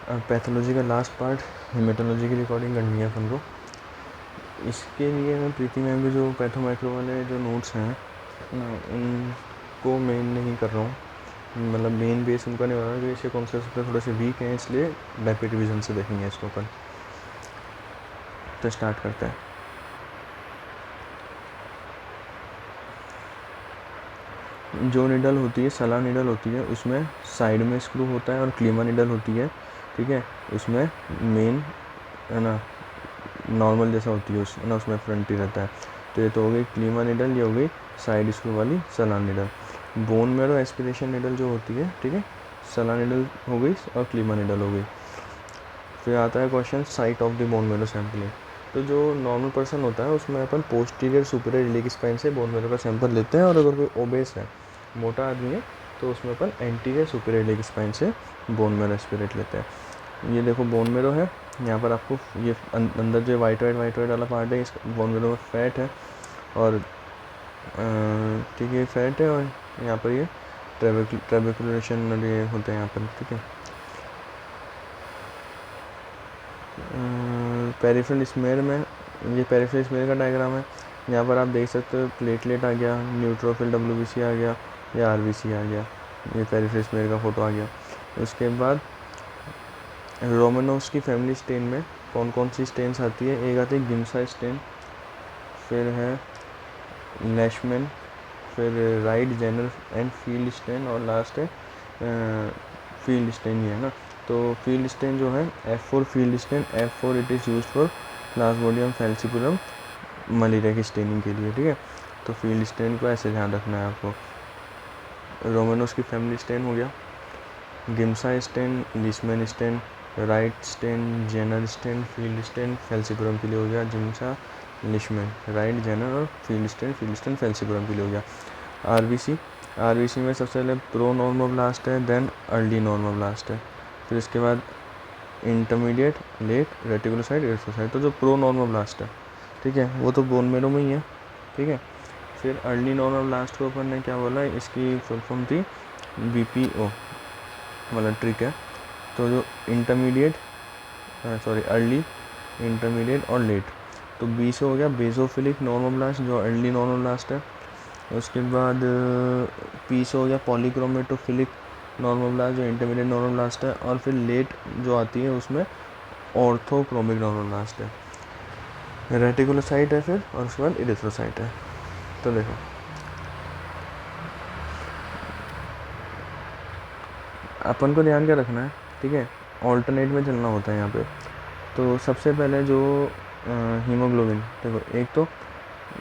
Pathology का last part haematology की recording करनी है अपन को। इसके लिए मैं प्रीति मैम के जो पैथो माइक्रो वाले जो नोट्स हैं ना, उनको मेन नहीं कर रहा हूँ, मतलब मेन बेस उनका नहीं हो रहा, क्योंकि इसके कॉन्सेप्ट थोड़े से वीक हैं, इसलिए रैपिड रिवीजन से देखेंगे इसको अपन। तो स्टार्ट करते हैं। जो निडल होती है, सला निडल होती है, उसमें साइड में स्क्रू होता है, और क्लीमा निडल होती है, ठीक है, उसमें मेन है ना नॉर्मल जैसा होती है उस ना, उसमें फ्रंट ही रहता है। तो ये तो हो गई क्लीमा निडल, ये हो गई साइड स्क्रू वाली सला needle. Bone marrow aspiration needle जो होती है, ठीक है, सला निडल हो गई और क्लीमा निडल हो गई। फिर आता है question site of the bone marrow sampling. तो जो नॉर्मल पर्सन होता है उसमें अपन पोस्टीरियर सुपीरियर इलियक स्पाइन से बोन मेरो का सैंपल लेते हैं, और अगर कोई ओबेस है, मोटा आदमी है, तो उसमें अपन एंटीरियर सुपीरियर इलियक स्पाइन से बोन मेरो एस्पिरेट लेते हैं। ये देखो बोन मेरो है, यहाँ पर आपको ये अंदर जो वाइट वाला पार्ट है, इस बोन मेरो में फैट है, और ठीक है फैट है, और यहाँ पर ये ट्रेबेकुलेशन ये होते हैं यहाँ पर, ठीक है। पेरिफेरल स्मेयर में, ये पेरिफेरल स्मेयर का डायग्राम है। यहाँ पर आप देख सकते हो प्लेटलेट आ गया, न्यूट्रोफिल WBC आ गया, या RBC आ गया, ये पेरिफेरल स्मेयर का फोटो आ गया। उसके बाद रोमानोव्स की फैमिली स्टेन में कौन कौन सी स्टेन्स आती है? एक आती है गिम्सा स्टेन, फिर है लेशमैन, फिर Wright Jenner and Field stain, और लास्ट है फील्ड स्टेन, ही है ना। तो फील्ड स्टेन जो है F4 Field stain, F4 it is use for Plasmodium falciparum malaria की स्टेनिंग के लिए, ठीक है। तो फील्ड स्टेन को ऐसे ध्यान रखना है आपको। रोमानोस की फैमिली स्टेन हो गया, Giemsa stain, Leishman stain, Wright stain, Jenner stain, Field stain falciparum के लिए हो गया, जिम्सा लिशमैन, राइट जेनर और फील्ड स्टेन फैल्सिपुलम के लिए हो गया। आरबीसी में सबसे पहले प्रो नॉर्मोब्लास्ट है, देन अर्ली नॉर्मोब्लास्ट है, फिर इसके बाद इंटरमीडिएट, लेट, रेटिकुलोसाइट, एरिथ्रोसाइट। तो जो प्रो नॉर्मोब्लास्ट है, ठीक है, वो तो बोन मेरो में ही है, ठीक है। फिर अर्ली नॉर्मोब्लास्ट को अपन ने क्या बोला, इसकी फुल फॉर्म थी BPO, मतलब ट्रिक है। तो जो इंटरमीडिएट अर्ली, इंटरमीडिएट और लेट, तो बी से हो गया बेसोफिलिक नॉर्मोब्लास्ट जो अर्ली नॉर्मोब्लास्ट है। उसके बाद पी से हो गया पॉलीक्रोमेटोफिलिक नॉर्मोब्लास्ट जो इंटरमीडिएट नॉर्मोब्लास्ट है, और फिर लेट जो आती है उसमें ऑर्थोक्रोमिक नॉर्मोब्लास्ट है, रेटिकुलोसाइट है फिर, और उसके बाद एरिथ्रोसाइट है। तो देखो अपन को ध्यान क्या रखना है, ठीक है, ऑल्टरनेट में चलना होता है यहाँ पे। तो सबसे पहले जो हीमोग्लोबिन, देखो एक तो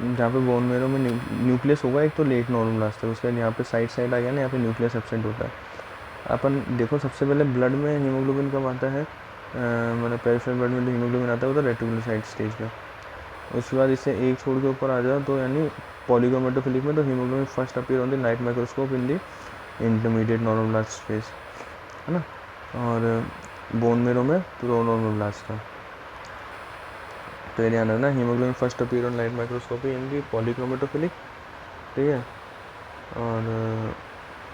जहाँ पे बोन मेरो में न्यूक्लियस होगा, एक तो लेट नॉर्मोब्लास्ट है, उसके बाद यहाँ पे साइड आ गया ना, यहाँ पे न्यूक्लियस एब्सेंट होता है। अपन देखो सबसे पहले ब्लड में हीमोग्लोबिन कब आता है, मतलब पेरिफेरल ब्लड में जो हीमोग्लोबिन आता है वो तो रेटिकुलोसाइट स्टेज पे। उसके बाद इससे एक छोड़ के ऊपर आ जाओ तो यानी पॉलीक्रोमेटोफिलिक में, तो haemoglobin first appear on the light microscope in the intermediate normoblast phase, है ना। और बोन मेरो में प्रो नॉर्मोब्लास्ट था। तो ये ध्यान रखना, haemoglobin first appear on light microscopy in the polychromatophilic, ठीक है। और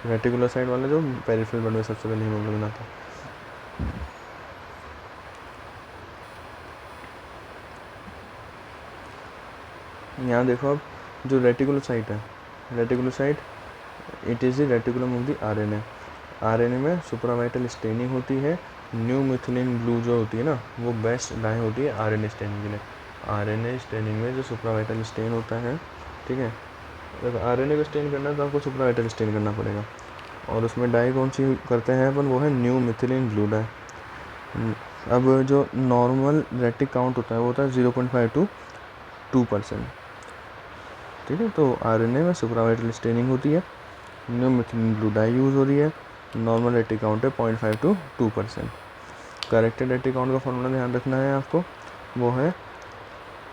रेटिकुलोसाइट वाला जो पेरिफेरल ब्लड में सबसे पहले हीमोग्लोबिन आता है। यहाँ देखो अब जो रेटिकुलोसाइट है, reticulocyte it is the reticulum of the RNA में सुपरावाइटल स्टेनिंग होती है। न्यू मिथिलीन ब्लू जो होती है ना, वो बेस्ट डाई होती है RNA स्टेनिंग के लिए। RNA स्टेनिंग में जो सुपरावाइटल स्टेन होता है, ठीक है, अगर RNA को स्टेन करना है तो आपको सुपरावाइटल स्टेन करना पड़ेगा, और उसमें डाई कौन सी करते हैं अपन, वो है न्यू मिथिलीन ब्लू डाई। अब जो नॉर्मल रेटिक काउंट होता है वो होता है 0.5 to 2%, ठीक है। तो RNA में सुपरावाइटल स्टेनिंग होती है, new methylene blue dye use हो रही है, नॉर्मल रेटिक काउंट है 0.5 to 2%। करेक्टेड रेटिक काउंट का फॉर्मूला ध्यान रखना है आपको, वो है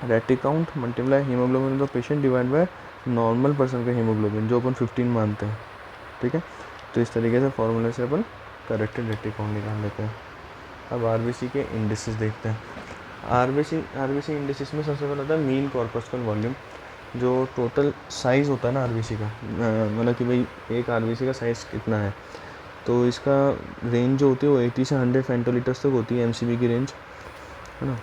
retic count multiply haemoglobin of the patient divide by normal person का हीमोग्लोबिन, जो अपन 15 मानते हैं, ठीक है। तो इस तरीके से फॉर्मूले से अपन करेक्टेड रेटिक काउंट निकाल लेते हैं। अब RBC के इंडिसेस देखते हैं। RBC इंडिसेस में सबसे पहले होता है मीन कॉर्पस्कल वॉल्यूम, जो टोटल साइज़ होता है ना RBC का, मतलब कि भाई एक RBC का साइज़ कितना है। तो इसका रेंज जो होती है वो 80 से 100 फेंटोलीटर्स तक होती है MCV की रेंज, है ना।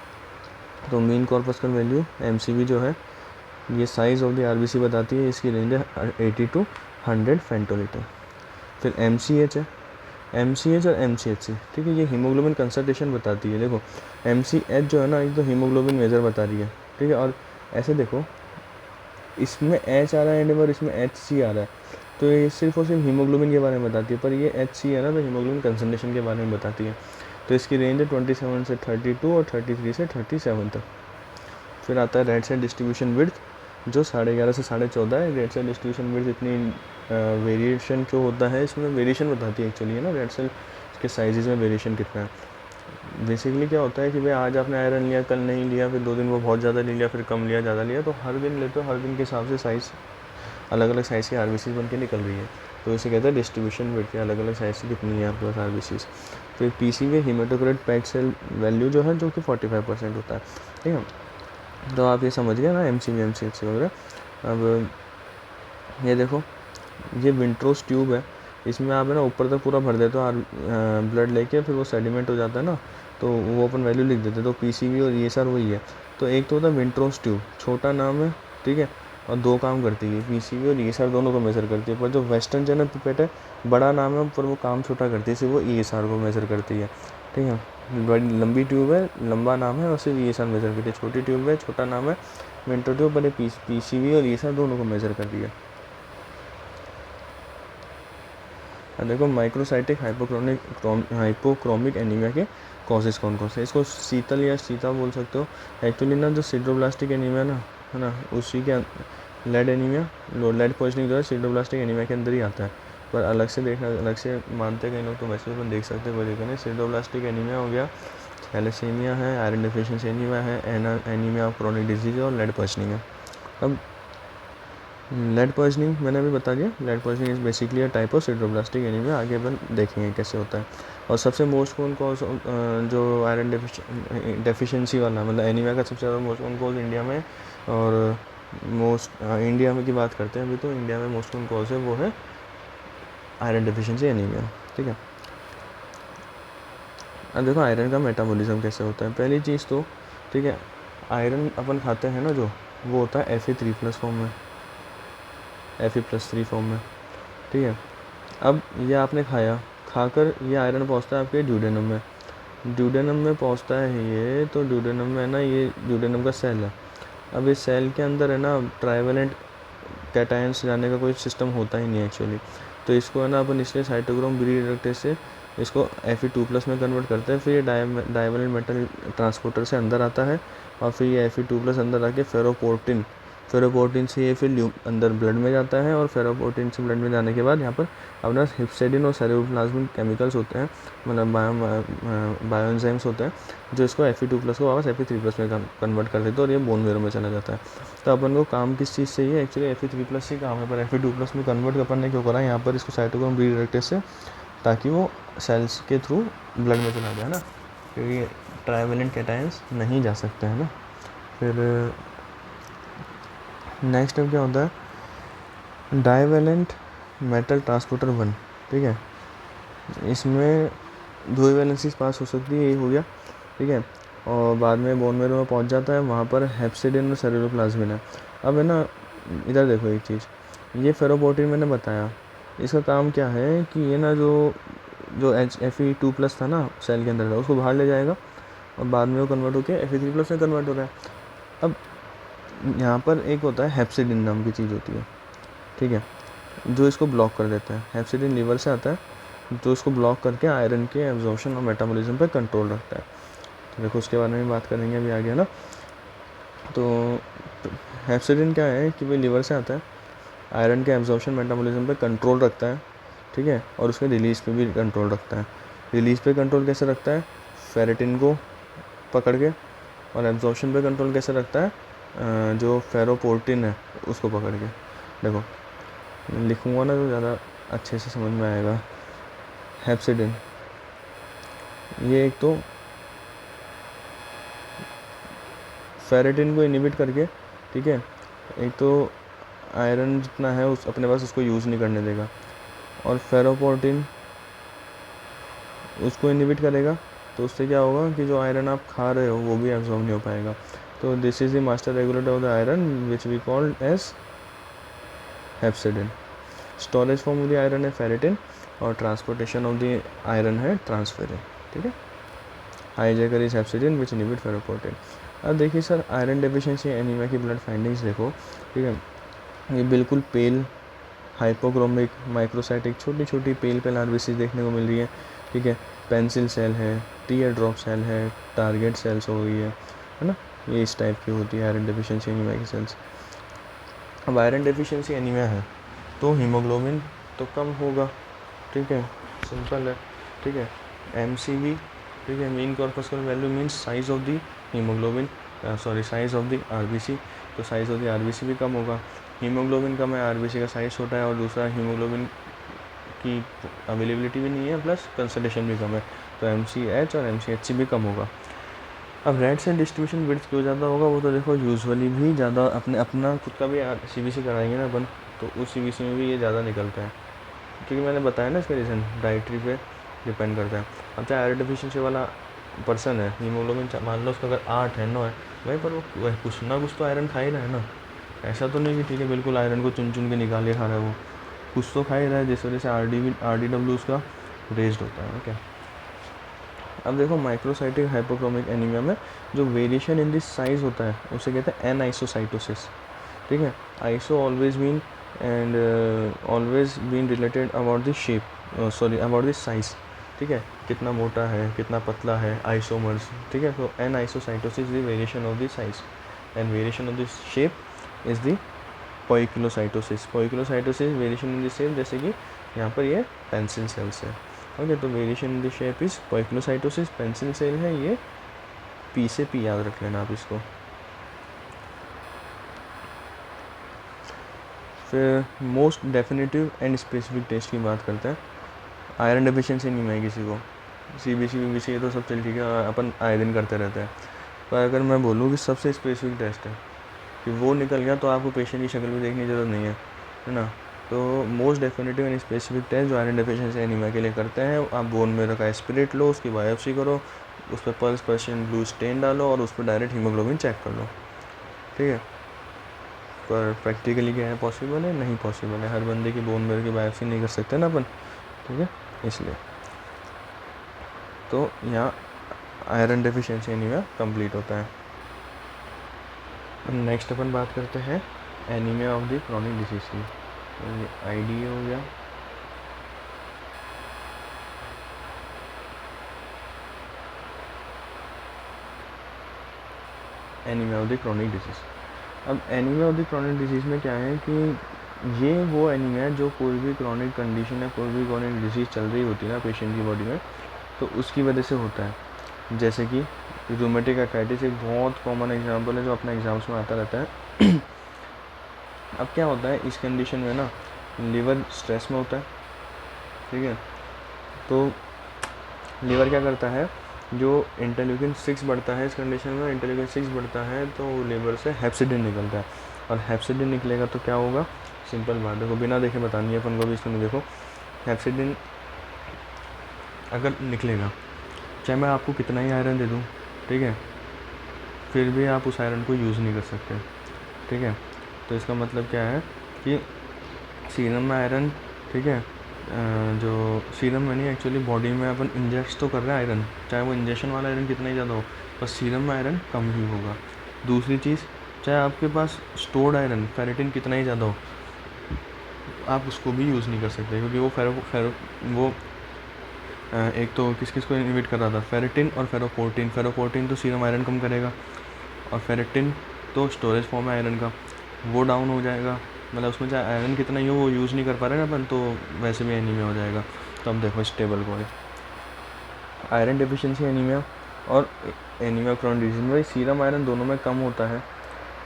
तो मीन कॉर्पस्कल वैल्यू MCV जो है ये साइज़ ऑफ द RBC बताती है, इसकी रेंज है 80 to 100 फेंटोलीटर। फिर MCH है, MCH और MCHC, ठीक है, ये हीमोग्लोबिन कंसंट्रेशन बताती है। देखो MCH जो है ना, एक तो हीमोग्लोबिन मेजर बता रही है, ठीक है, और ऐसे देखो इसमें H आ रहा है एंड और इसमें HC आ रहा है, तो ये सिर्फ और सिर्फ हीमोग्लोबिन के बारे में बताती है, पर ये HC है ना तो हीमोग्लोबिन कंसंट्रेशन के बारे में बताती है। तो इसकी रेंज है 27 से 32 और 33 से 37 तक। फिर आता है रेड सेल डिस्ट्रीब्यूशन विड्थ, जो 11.5 से 14.5 है। रेड सेल डिस्ट्रीब्यूशन विड्थ इतनी वेरिएशन जो होता है इसमें वेरिएशन बताती है एक्चुअली, है ना, रेड सेल के साइजेज़ में वेरिएशन कितना है। बेसिकली क्या होता है कि भाई आज आपने आयरन लिया, कल नहीं लिया, फिर 2 दिन वो बहुत ज़्यादा ले लिया, फिर कम लिया, ज़्यादा लिया, तो हर दिन लेते हो, हर दिन के हिसाब से साइज़ अलग अलग साइज़ की RBCs बन के निकल रही है, तो इसे कहते हैं डिस्ट्रीब्यूशन विड्थ, अलग अलग साइज़ की कितनी है आपके पास RBCs। फिर PCV हीमेटोक्राइट पैक्ड सेल वैल्यू जो है, जो कि 45% होता है, ठीक है। तो आप ये समझ गए ना MCV MCHC वगैरह। अब ये देखो, ये विंट्रोस ट्यूब है, इसमें आप है ना ऊपर तक पूरा भर देते हो ब्लड लेके, फिर वो सेडिमेंट हो जाता है ना, तो वो अपन वैल्यू लिख देते, तो PCV और ESR वही है। तो एक तो होता है विंट्रोस ट्यूब, छोटा नाम है, ठीक है, और 2 काम करती है, PCV और ESR दोनों को मेज़र करती है। पर जो वेस्टर्न जनरल पिपेट है, बड़ा नाम है पर वो काम छोटा करती है, सिर्फ वो ESR को मेज़र करती है, ठीक है। बड़ी लंबी ट्यूब है, लंबा नाम है, और सिर्फ ESR मेज़र करती है। छोटी ट्यूब है, छोटा नाम है, विंट्रो ट्यूब, पर PCV और ESR दोनों को मेज़र करती है। देखो माइक्रोसाइटिक हाइपोक्रोमिक एनीमिया के कॉजेज़ कौन कौन से, इसको शीतल या सीता बोल सकते हो। एक्चुअली ना जो सिड्रोब्लास्टिक एनीमिया ना, है ना, उसी के लेड एनीमिया, लेड पॉइजनिंग जो है सिड्रोब्लास्टिक एनीमिया के अंदर ही आता है, पर अलग से देखना, अलग से मानते कई लोग, तो वैसे अपन देख सकते हैं, कोई दिक्कत नहीं। सिड्रोब्लास्टिक एनीमिया हो गया, थैलेसीमिया है, आयरन डिफिशिएंसी एनीमिया है, एनीमिया ऑफ क्रोनिक डिजीज और लेड पॉइजनिंग है। अब लेड पॉइजनिंग मैंने अभी बता दिया, lead poisoning is basically a type of sideroblastic anaemia, आगे अपन देखेंगे कैसे होता है। और सबसे मोस्ट कॉमन कॉज जो आयरन डेफिशिएंसी वाला, मतलब एनीमिया का सबसे ज़्यादा मोस्ट कॉमन कॉज इंडिया में, और इंडिया में की बात करते हैं अभी, तो इंडिया में मोस्ट कॉमन कॉज है वो है आयरन डेफिशिएंसी एनीमिया, ठीक है। अब देखो आयरन का मेटाबॉलिज्म कैसे होता है। पहली चीज़ तो, ठीक है, आयरन अपन खाते हैं ना जो, वो होता है Fe3+ फॉर्म में, Fe+3 फॉर्म में, ठीक है। अब ये आपने खाया, खाकर ये आयरन पहुंचता है आपके ड्यूडेनम में, ड्यूडेनम में पहुंचता है ये, तो ड्यूडेनम में है ना, ये ड्यूडेनम का सेल है। अब इस सेल के अंदर है ना ट्राइवेलेंट कैटायंस जाने का कोई सिस्टम होता ही नहीं एक्चुअली, तो इसको है ना अपन इसलिए साइटोक्रोम बी रिडक्टेज से इसको Fe2+ में कन्वर्ट करते हैं। फिर ये डाइवेलेंट मेटल ट्रांसपोर्टर से अंदर आता है, और फिर ये Fe2+ अंदर आके फेरोपोर्टिन से ये फिर अंदर ब्लड में जाता है, और फेरोपोर्टिन से ब्लड में जाने के बाद यहाँ पर अपना हिप्सेडिन और सेरोप्लाज्मिक केमिकल्स होते हैं, मतलब बायोएंजाइम्स होते हैं, जो इसको Fe2+ को वापस Fe3+ में कन्वर्ट कर देते हैं, और ये बोन मेरो में चला जाता है। तो अपन को काम किस चीज़ से, ये एक्चुअली Fe3+ ही काम है, पर Fe2+ में कन्वर्ट अपन ने क्यों करा यहाँ पर इसको साइटोक्रोम बी रिडक्टेज से, ताकि वो सेल्स के थ्रू ब्लड में चला जाए ना, क्योंकि ट्राइवेलेंट कैटायंस नहीं जा सकते हैं ना। फिर नेक्स्ट स्टेप क्या होता है, डाइवेलेंट मेटल ट्रांसपोर्टर 1, ठीक है, इसमें 2 वैलेंसीज पास हो सकती है, यही हो गया, ठीक है, और बाद में बोन मेरो में पहुंच जाता है, वहाँ पर हेप्सिडिन और सेरुलोप्लाज्मिन है। अब है ना, इधर देखो एक चीज़, ये फेरोपोर्टिन मैंने बताया, इसका काम क्या है कि ये ना जो Fe2+ था ना सेल के अंदर था, उसको बाहर ले जाएगा, और बाद में वो कन्वर्ट होकर Fe3+ में कन्वर्ट हो रहा है। अब यहाँ पर एक होता है हेप्सिडिन नाम की चीज़ होती है, ठीक है, जो इसको ब्लॉक कर देता है। हेप्सिडिन लीवर से आता है, जो इसको ब्लॉक करके आयरन के एब्जॉर्प्शन और मेटाबॉलिज्म पर कंट्रोल रखता है। तो देखो उसके बारे में बात करेंगे अभी आगे, है ना। तो हेप्सिडिन क्या है कि भाई लीवर से आता है, आयरन के एब्जॉर्प्शन मेटाबॉलिज्म पे कंट्रोल रखता है, ठीक है, और उसके रिलीज़ पे भी कंट्रोल रखता है। रिलीज़ पे कंट्रोल कैसे रखता है, फेरेटिन को पकड़ के, और एब्जॉर्प्शन पे कंट्रोल कैसे रखता है, जो फेरोपोर्टिन है उसको पकड़ के। देखो लिखूँगा ना तो ज़्यादा अच्छे से समझ में आएगा। हेप्सिडिन, ये एक तो फेरेटिन को इनिबिट करके, ठीक है, एक तो आयरन जितना है उस अपने पास उसको यूज़ नहीं करने देगा, और फेरोपोर्टिन उसको इनहिबिट करेगा, तो उससे क्या होगा कि जो आयरन आप खा रहे हो वो भी एब्जॉर्ब नहीं हो पाएगा। तो this is the master regulator of the iron which we called as hepcidin. Storage form of the iron है फेरेटिन और ट्रांसपोर्टेशन ऑफ द आयरन है ट्रांसफेरिन। ठीक है, hijacker is hepcidin which inhibit ferroportin. अब देखिए सर, आयरन डेफिशिएंसी एनीमिया की blood findings देखो। ठीक है, ये बिल्कुल पेल हाइपोक्रोमिक माइक्रोसाइटिक छोटी छोटी पेल आरबीसी देखने को मिल रही है। ठीक है, पेंसिल सेल है, टीयर ड्रॉप सेल है, टारगेट सेल्स हो गई है ना, ये इस टाइप की होती है आयरन डेफिशिएंसी एनीमिया की सेल्स। अब आयरन डेफिशिएंसी एनीमिया है तो हीमोग्लोबिन तो कम होगा। ठीक है, सिंपल है। ठीक है, MCV, ठीक है, mean corpuscular value means size of the haemoglobin, sorry size of the RBC, तो साइज ऑफ द आरबीसी भी कम होगा। हीमोग्लोबिन कम है, आरबीसी का साइज छोटा है, और दूसरा हीमोग्लोबिन की अवेलेबिलिटी भी नहीं है, प्लस कंसंट्रेशन भी कम है, तो MCH और MCHC भी कम होगा। अब रेड सेल डिस्ट्रीब्यूशन विड्थ क्यों ज़्यादा होगा, वो तो देखो यूजुअली भी ज़्यादा अपना खुद का भी CBC कराएंगे ना अपन, तो उस CBC में भी ये ज़्यादा निकलता है, क्योंकि मैंने बताया ना इसका रीज़न डाइट्री पे डिपेंड करता है। अब चाहे आयरन डिफिशिएंसी वाला पर्सन है, हीमोग्लोबिन मान लो उसका अगर 8 है 9 है भाई, पर वो कुछ ना कुछ तो आयरन खा ही रहा है ना। ऐसा तो नहीं कि ठीक है बिल्कुल आयरन को चुन चुन के निकाल के खा रहा है, वो कुछ तो खा ही रहा है, जिस वजह से RDW उसका रेज्ड होता है। क्या अब देखो, माइक्रोसाइटिक हाइपोक्रोमिक एनीमिया में जो वेरिएशन इन दिस साइज होता है उसे कहते हैं एनआइसोसाइटोसिस। ठीक है, iso always been related about the shape, sorry about the size. ठीक है, कितना मोटा है कितना पतला है, आइसोमर्स। ठीक है, तो anisocytosis the variation of the size and variation of the shape is the poikilocytosis. Poikilocytosis variation in the shape, जैसे कि यहाँ पर ये पेंसिल सेल्स है। ओके, तो variation in the shape is poikilocytosis, pencil cell है ये, P से P याद रख लेना आप इसको। फिर most definitive and specific test की बात करते हैं। आयरन डेफिशिएंसी नहीं है किसी को, CBC VBC ये तो सब चल ठीक है, अपन आए दिन करते रहते हैं, पर अगर मैं बोलूँ कि सबसे स्पेसिफिक टेस्ट है कि वो निकल गया तो आपको पेशेंट की शक्ल भी देखने की ज़रूरत नहीं है ना। तो most definitive and specific test जो आयरन डेफिशिएंसी एनीमिया के लिए करते हैं, आप बोन मेरो का एस्पिरेट लो, उसकी बायोप्सी करो, उस पर पल्स पर्शियन ब्लू स्टेन डालो और उस पर डायरेक्ट हीमोग्लोबिन चेक कर लो। ठीक है, पर प्रैक्टिकली क्या है, पॉसिबल है नहीं पॉसिबल है, हर बंदे की बोन मेरो की बायोप्सी नहीं कर सकते ना अपन। ठीक है, इसलिए तो यहाँ आयरन डेफिशिएंसी एनीमिया कंप्लीट होता है। नेक्स्ट अपन बात करते हैं anaemia of the chronic disease की। ये ID हो गया, anaemia of the chronic disease. अब anaemia of the chronic disease में क्या है कि ये वो एनीमिया है जो कोई भी क्रॉनिक कंडीशन है, कोई भी क्रॉनिक डिसीज़ चल रही होती है ना पेशेंट की बॉडी में, तो उसकी वजह से होता है। जैसे कि रूमेटिक आर्थराइटिस एक बहुत कॉमन एग्जांपल है जो अपने एग्जाम्स में आता रहता है। अब क्या होता है इस कंडीशन में ना, लीवर स्ट्रेस में होता है। ठीक है, तो लीवर क्या करता है, जो इंटरल्यूकिन 6 बढ़ता है इस कंडीशन में, इंटरल्यूकिन 6 बढ़ता है तो लीवर से हेप्सिडिन निकलता है, और हेप्सिडिन निकलेगा तो क्या होगा, सिंपल बात देखो, बिना देखे बतानी है अपन को भी इसमें। देखो, हेप्सिडिन अगर निकलेगा, चाहे मैं आपको कितना ही आयरन दे दूँ, ठीक है, फिर भी आप उस आयरन को यूज़ नहीं कर सकते। ठीक है, तो इसका मतलब क्या है कि सीरम में आयरन, ठीक है, जो सीरम में नहीं, एक्चुअली बॉडी में अपन इंजेक्ट तो कर रहे हैं आयरन, चाहे वो इंजेक्शन वाला आयरन कितना ही ज़्यादा हो, पर सीरम में आयरन कम ही होगा। दूसरी चीज़, चाहे आपके पास स्टोर्ड आयरन फेरेटिन कितना ही ज़्यादा हो, आप उसको भी यूज़ नहीं कर सकते, क्योंकि वो एक तो किस किस को इनहिबिट कर रहा था, फेरेटिन और फेरोपोर्टिन। फेरोपोर्टिन तो सीरम आयरन कम करेगा, और फेरेटिन तो स्टोरेज फॉर्म है आयरन का, वो डाउन हो जाएगा, मतलब उसमें चाहे आयरन कितना ही हो वो यूज़ नहीं कर पा रहे ना अपन, तो वैसे भी एनीमिया हो जाएगा। तो अब देखो स्टेबल को आयरन डेफिशिएंसी एनीमिया और एनीमिया क्रॉनिक डिजीज में भाई सीरम आयरन दोनों में कम होता है।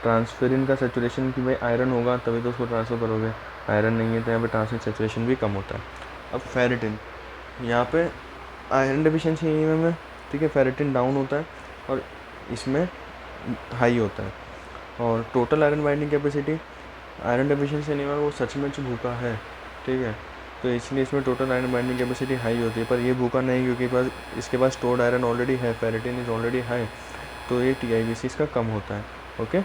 ट्रांसफेरिन का सेचुरेशन कि भाई आयरन होगा तभी तो उसको ट्रांसफ़र करोगे, आयरन नहीं है तो यहाँ पे ट्रांसफर सेचुरेशन भी कम होता है। अब फेरेटिन, यहाँ पे आयरन डेफिशिएंसी एनीमिया में, ठीक है, फेरेटिन डाउन होता है और इसमें हाई होता है। और total iron binding capacity, iron deficiency anaemia वो सच में भूखा है, ठीक है, तो इसलिए इसमें total iron binding capacity high होती है, पर ये भूखा नहीं क्योंकि इसके पास स्टोर्ड आयरन ऑलरेडी है, फेरेटिन इज ऑलरेडी हाई, तो ये TIBC इसका कम होता है। Okay,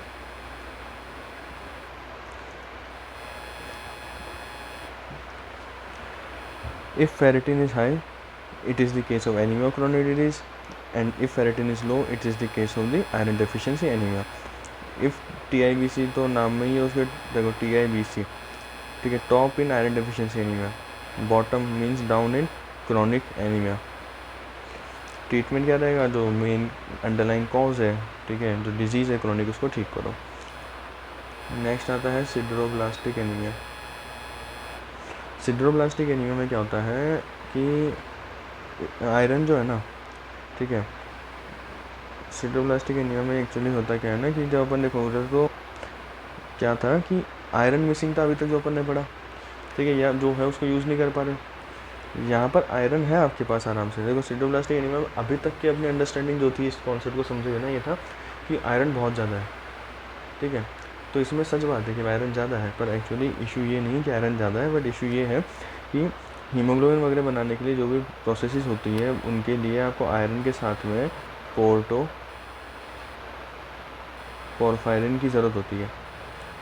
if ferritin is high it is the case of anemia of coronary disease, and if ferritin is low it is the case of the iron deficiency anemia. if TIBC तो नाम में ही है उसके, देखो TIBC, ठीक है, top in iron deficiency anaemia, bottom means down in chronic anaemia. Treatment क्या रहेगा, जो मेन अंडरलाइन कॉज है, ठीक है, जो डिजीज़ है क्रॉनिक, उसको ठीक करो। नेक्स्ट आता है सिड्रोब्लास्टिक एनीमिया। सिड्रोब्लास्टिक एनीमिया में क्या होता है कि आयरन जो है ना, ठीक है, सिड्रोब्लास्टिक एनीमिया में एक्चुअली होता क्या है ना कि जब अपन देखो तो क्या था कि आयरन मिसिंग था अभी तक जो अपन ने पढ़ा, ठीक है, या जो है उसको यूज़ नहीं कर पा रहे। यहाँ पर आयरन है आपके पास आराम से। देखो सिड्रोब्लास्टिक एनीमिया में अभी तक की अपनी अंडरस्टैंडिंग जो थी इस कॉन्सेप्ट को समझे ना, ये था कि आयरन बहुत ज़्यादा है, ठीक है। तो इसमें सच बात है कि आयरन ज़्यादा है, पर एक्चुअली इशू ये नहीं कि आयरन ज़्यादा है, बट इशू ये है कि हीमोग्लोबिन वगैरह बनाने के लिए जो भी प्रोसेसेस होती है उनके लिए आपको आयरन के साथ में पोर्फायरिन की ज़रूरत होती है,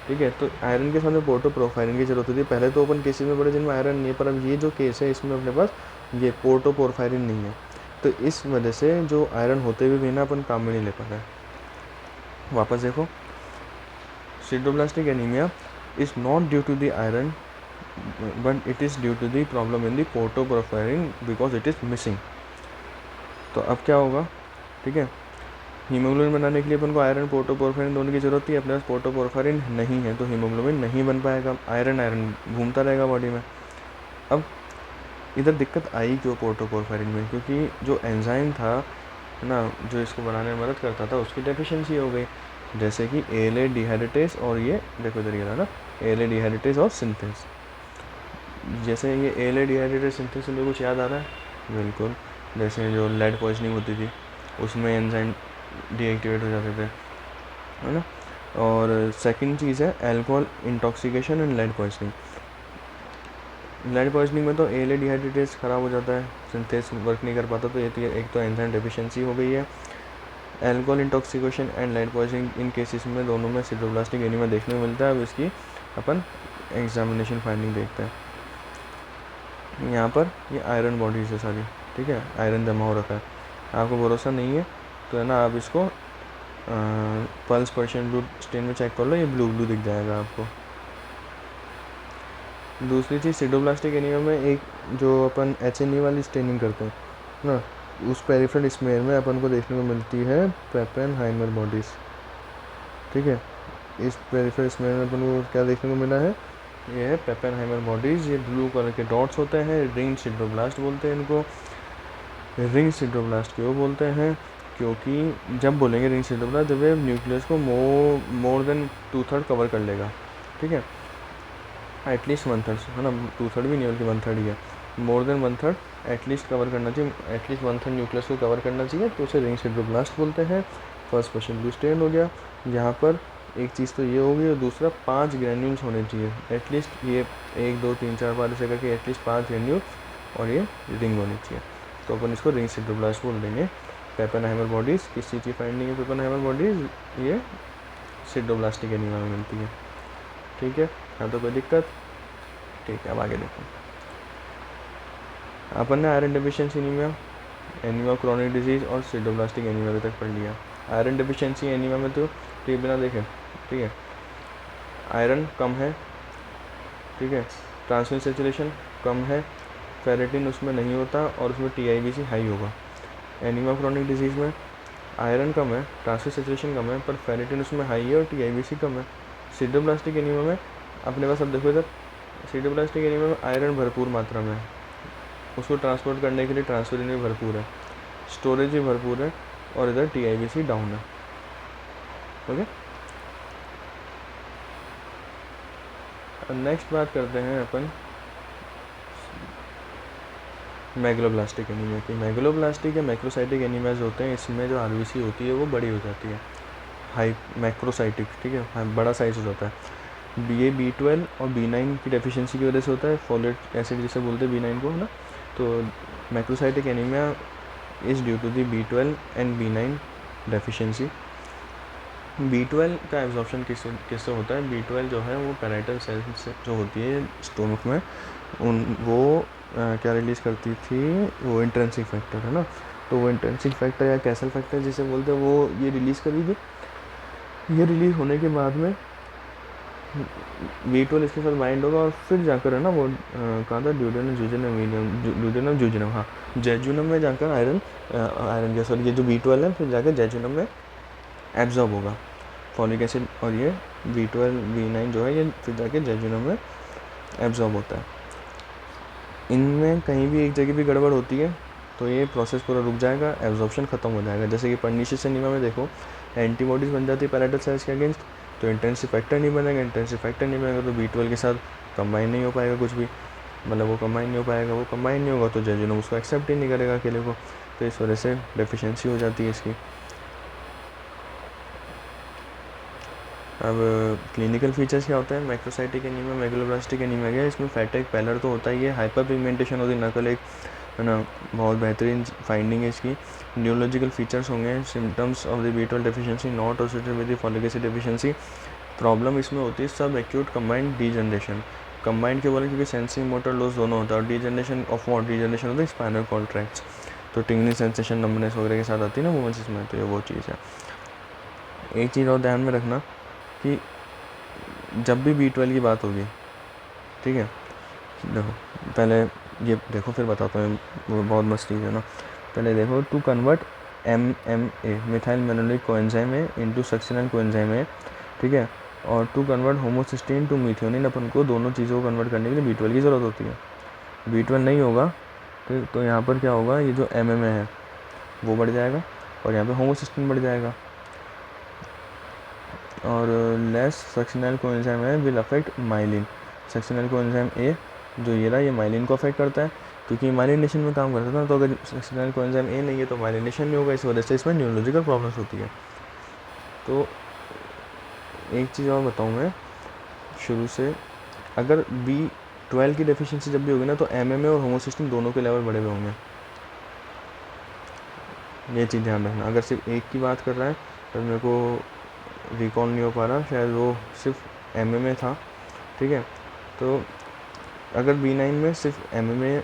ठीक है। तो आयरन के साथ में पोर्फायरिन की ज़रूरत होती है। पहले तो अपन केसेस में पढ़े जिनमें आयरन नहीं है, पर अब ये जो केस है इसमें अपने पास ये पोर्फायरिन नहीं है, तो इस वजह से जो आयरन होते हुए भी ना अपन काम में नहीं ले पा रहे। वापस देखो, sideroblastic anaemia is not due to the iron but it is due to the problem in the porphyrin because it is missing. तो अब क्या होगा, ठीक है, हीमोग्लोबिन बनाने के लिए अपन को आयरन पोर्फायरिन दोनों की ज़रूरत थी, अपने पास पोर्फायरिन नहीं है तो हीमोग्लोबिन नहीं बन पाएगा, आयरन घूमता रहेगा बॉडी में। अब इधर दिक्कत आई क्यों पोर्फायरिन में, क्योंकि जो एंजाइम था ना जो इसको बनाने में मदद करता था उसकी डेफिशिएंसी हो गई, जैसे कि ALA डिहाइड्रेटेस और ये देखो इधर ये रहा ना ALA डिहाइड्रेटेस और सिंथेस। जैसे ये ALA डिहाइड्रेटेस सिंथेस से कुछ याद आ रहा है, बिल्कुल जैसे जो लेड पॉइजनिंग होती थी उसमें एंजाइम डीएक्टिवेट हो जाते थे, है ना। और सेकंड चीज़ है alcohol intoxication and lead poisoning. Lead poisoning में तो ALA डिहाइड्रेटेस ख़राब हो जाता है, सिंथेस वर्क नहीं कर पाता, तो ये एक तो एंजाइम डेफिशिएंसी हो गई है। Alcohol intoxication and lead poisoning in cases में दोनों में सिड्रोब्लास्टिक एनीमिया देखने को मिलता है। अब इसकी अपन एग्जामिनेशन फाइंडिंग देखते हैं। यहाँ पर ये आयरन बॉडीज़ है सारी, ठीक है, आयरन जमा हो रखा है। आपको भरोसा नहीं है तो है ना आप इसको पल्स पर्शियन ब्लू स्टेन में चेक कर लो, ये ब्लू दिख जाएगा आपको। दूसरी चीज़ सिड्रोब्लास्टिक एनीमिया में एक जो अपन HNE वाली स्टेनिंग करते हैं ना, उस पेरिफेरल स्मेयर में अपन को देखने को मिलती है पेपेनहाइमर बॉडीज़, ठीक है। इस पेरिफेरल स्मेयर में अपन को क्या देखने को मिला है, ये है पेपेनहाइमर बॉडीज़। ये ब्लू कलर के डॉट्स होते हैं, रिंग सिड्रोब्लास्ट बोलते हैं इनको। रिंग सिड्रोब्लास्ट क्यों बोलते हैं, क्योंकि जब बोलेंगे रिंग सिड्रोब्लास्ट जब ये न्यूक्लियस को मोर देन 2/3 कवर कर लेगा, ठीक है, एटलीस्ट 1/3, है ना, 2/3 भी नहीं बल्कि 1/3 ही है, मोर देन 1/3 एटलीस्ट कवर करना चाहिए, एटलीस्ट 1/3 न्यूक्लियस को कवर करना चाहिए, तो उसे रिंग सिड्रोब्लास्ट बोलते हैं। फर्स्ट पर्शियन ब्लू स्टेन हो गया, यहाँ पर एक चीज़ तो ये होगी, और दूसरा 5 ग्रैन्यूल्स होने चाहिए एटलीस्ट, ये 1 2 3 4 5 ऐसे करके एटलीस्ट 5 ग्रैन्यूल, और ये रिंग होनी चाहिए, तो अपन इसको रिंग सिड्रोब्लास्ट बोल देंगे। पेपेनहाइमर बॉडीज़ किस चीज़ की फाइंडिंग है, पेपेनहाइमर बॉडीज़ ये सिड्रोब्लास्टिक एनीमिया में मिलती है, ठीक है। हाँ तो कोई दिक्कत, ठीक है। अब आगे देखो, अपन ने iron deficiency anaemia chronic disease और सिड्रोब्लास्टिक एनीमिया तक पढ़ लिया। आयरन डेफिशिएंसी एनीमिया में तो बिना देखें, ठीक है, आयरन कम है, ठीक है, ट्रांसमिशन सैचुरेशन कम है, फेरेटिन उसमें नहीं होता और उसमें TIBC हाई होगा। एनीमिया क्रॉनिक डिजीज़ में आयरन कम है, ट्रांसमिशन सैचुरेशन कम है, पर फेरेटिन उसमें हाई है और TIBC कम है। सिड्रोब्लास्टिक एनीमिया में अपने पास, अब देखो इधर, सिड्रोब्लास्टिक एनीमिया में आयरन भरपूर मात्रा में है, उसको ट्रांसपोर्ट करने के लिए ट्रांसफेरिन भी भरपूर है, स्टोरेज भी भरपूर है, और इधर TIBC डाउन है, ओके। नेक्स्ट बात करते हैं अपन मैग्लोब्लास्टिक एनीमिया की। मैग्लोब्लास्टिक या मैक्रोसाइटिक एनीमियाज होते हैं, इसमें जो RBC होती है वो बड़ी हो जाती है, हाई मैक्रोसाइटिक, ठीक है, बड़ा साइज हो जाता है। B12 और B9 की डेफिशिएंसी की वजह से होता है, फोलेट एसिड जिसे बोलते हैं B9 को, है ना। तो macrocytic anaemia is due to the B12 and B9 deficiency. B12 का एब्जॉर्प्शन किससे होता है? B12 जो है वो पैराइटल सेल्स से जो होती है स्टोमक में, वो क्या रिलीज़ करती थी? वो इंट्रिंसिक फैक्टर, है ना। तो वो इंट्रिंसिक फैक्टर या कैसल फैक्टर जिसे बोलते हैं, वो ये रिलीज़ करेगी। ये रिलीज़ होने के बाद में B12 इसके साथ बाइंड होगा और फिर जाकर, है ना, वो कहाँ था? ड्यूडेनम जूजिनम, हाँ, जेजुनम में जाकर आयरन क्या सॉरी ये जो B12 है फिर जाकर जेजुनम में एब्जॉर्ब होगा फॉलिक एसिड, और ये B12 B9 जो है ये फिर जाके जेजुनम में एब्जॉर्ब होता है। इनमें कहीं भी एक जगह भी गड़बड़ होती है तो ये प्रोसेस पूरा रुक जाएगा, एब्जॉर्प्शन ख़त्म हो जाएगा। जैसे कि पर्नीशियस एनीमिया में देखो, एंटीबॉडीज़ बन जाती है पैराइटल सेल्स के अगेंस्ट, तो इंटेंसिव फैक्टर नहीं बनेगा। इंटेंसिव फैक्टर नहीं बनेगा तो B12 के साथ कंबाइन नहीं हो पाएगा कुछ भी, मतलब वो कंबाइन नहीं हो पाएगा। वो कंबाइन नहीं होगा तो जेजुनम उसको एक्सेप्ट ही नहीं करेगा अकेले को, तो इस वजह से डेफिशिएंसी हो जाती है इसकी। अब क्लिनिकल फीचर्स क्या होता है? मैक्रोसाइटिक एनीमिया, मेगलोब्लास्टिक एनीमिया क्या है? इसमें फैटिक पैलर तो होता ही है, हाइपर पिगमेंटेशन होती है, नकल एक, है ना, बहुत बेहतरीन फाइंडिंग है इसकी। न्यूरोलॉजिकल फीचर्स होंगे, symptoms of the B12 deficiency not associated with the folic acid deficiency. Problem इसमें होती है सब एक्यूट कंबाइंड डीजनरेशन। कंबाइंड क्यों बोले? क्योंकि सेंसिंग मोटर लॉस दोनों होता है, और डीजनरेशन ऑफ वॉट? डीजनरेशन होता है स्पाइनल कॉर्ड ट्रैक्ट्स, तो टिंगलिंग सेंसेशन, नंबनेस वगैरह के साथ आती है ना मूवमेंट्स में, तो ये वो चीज़ है। एक चीज़ और ध्यान में रखना कि जब भी B12 की बात होगी, ठीक है, देखो पहले ये देखो फिर बताता हूँ, वो बहुत मस्त चीज़ है ना। पहले देखो, to convert MMA methyl malonyl coenzyme A into succinyl coenzyme A, ठीक है, और to convert homocysteine to methionine, अपन को दोनों चीज़ों को कन्वर्ट करने के लिए B12 की ज़रूरत होती है। B12 नहीं होगा तो यहाँ पर क्या होगा? ये जो MMA है वो बढ़ जाएगा और यहाँ पे होमोसिस्टीन बढ़ जाएगा, और लेस सक्सिनल कोएंजाइम है will affect myelin. Succinyl coenzyme ए जो ये रहा, ये माइलिन को अफेक्ट करता है, क्योंकि माइलिनेशन में काम करता था। तो अगर सक्सिनल कोएंजाइम ए नहीं है तो माइलिनेशन नहीं होगा, इस वजह से इसमें न्यूरोलॉजिकल प्रॉब्लम्स होती है। तो एक चीज़ और बताऊँ मैं शुरू से, अगर B12 की डेफिशिएंसी जब भी होगी ना, तो MMA और होमोसिस्टीन दोनों के लेवल बढ़े हुए होंगे, ये चीज़ ध्यान रखना। अगर सिर्फ एक की बात कर रहा है, तो मेरे को रिकॉल नहीं हो पा रहा, शायद वो सिर्फ MMA था, ठीक है। तो अगर B9 में सिर्फ MMA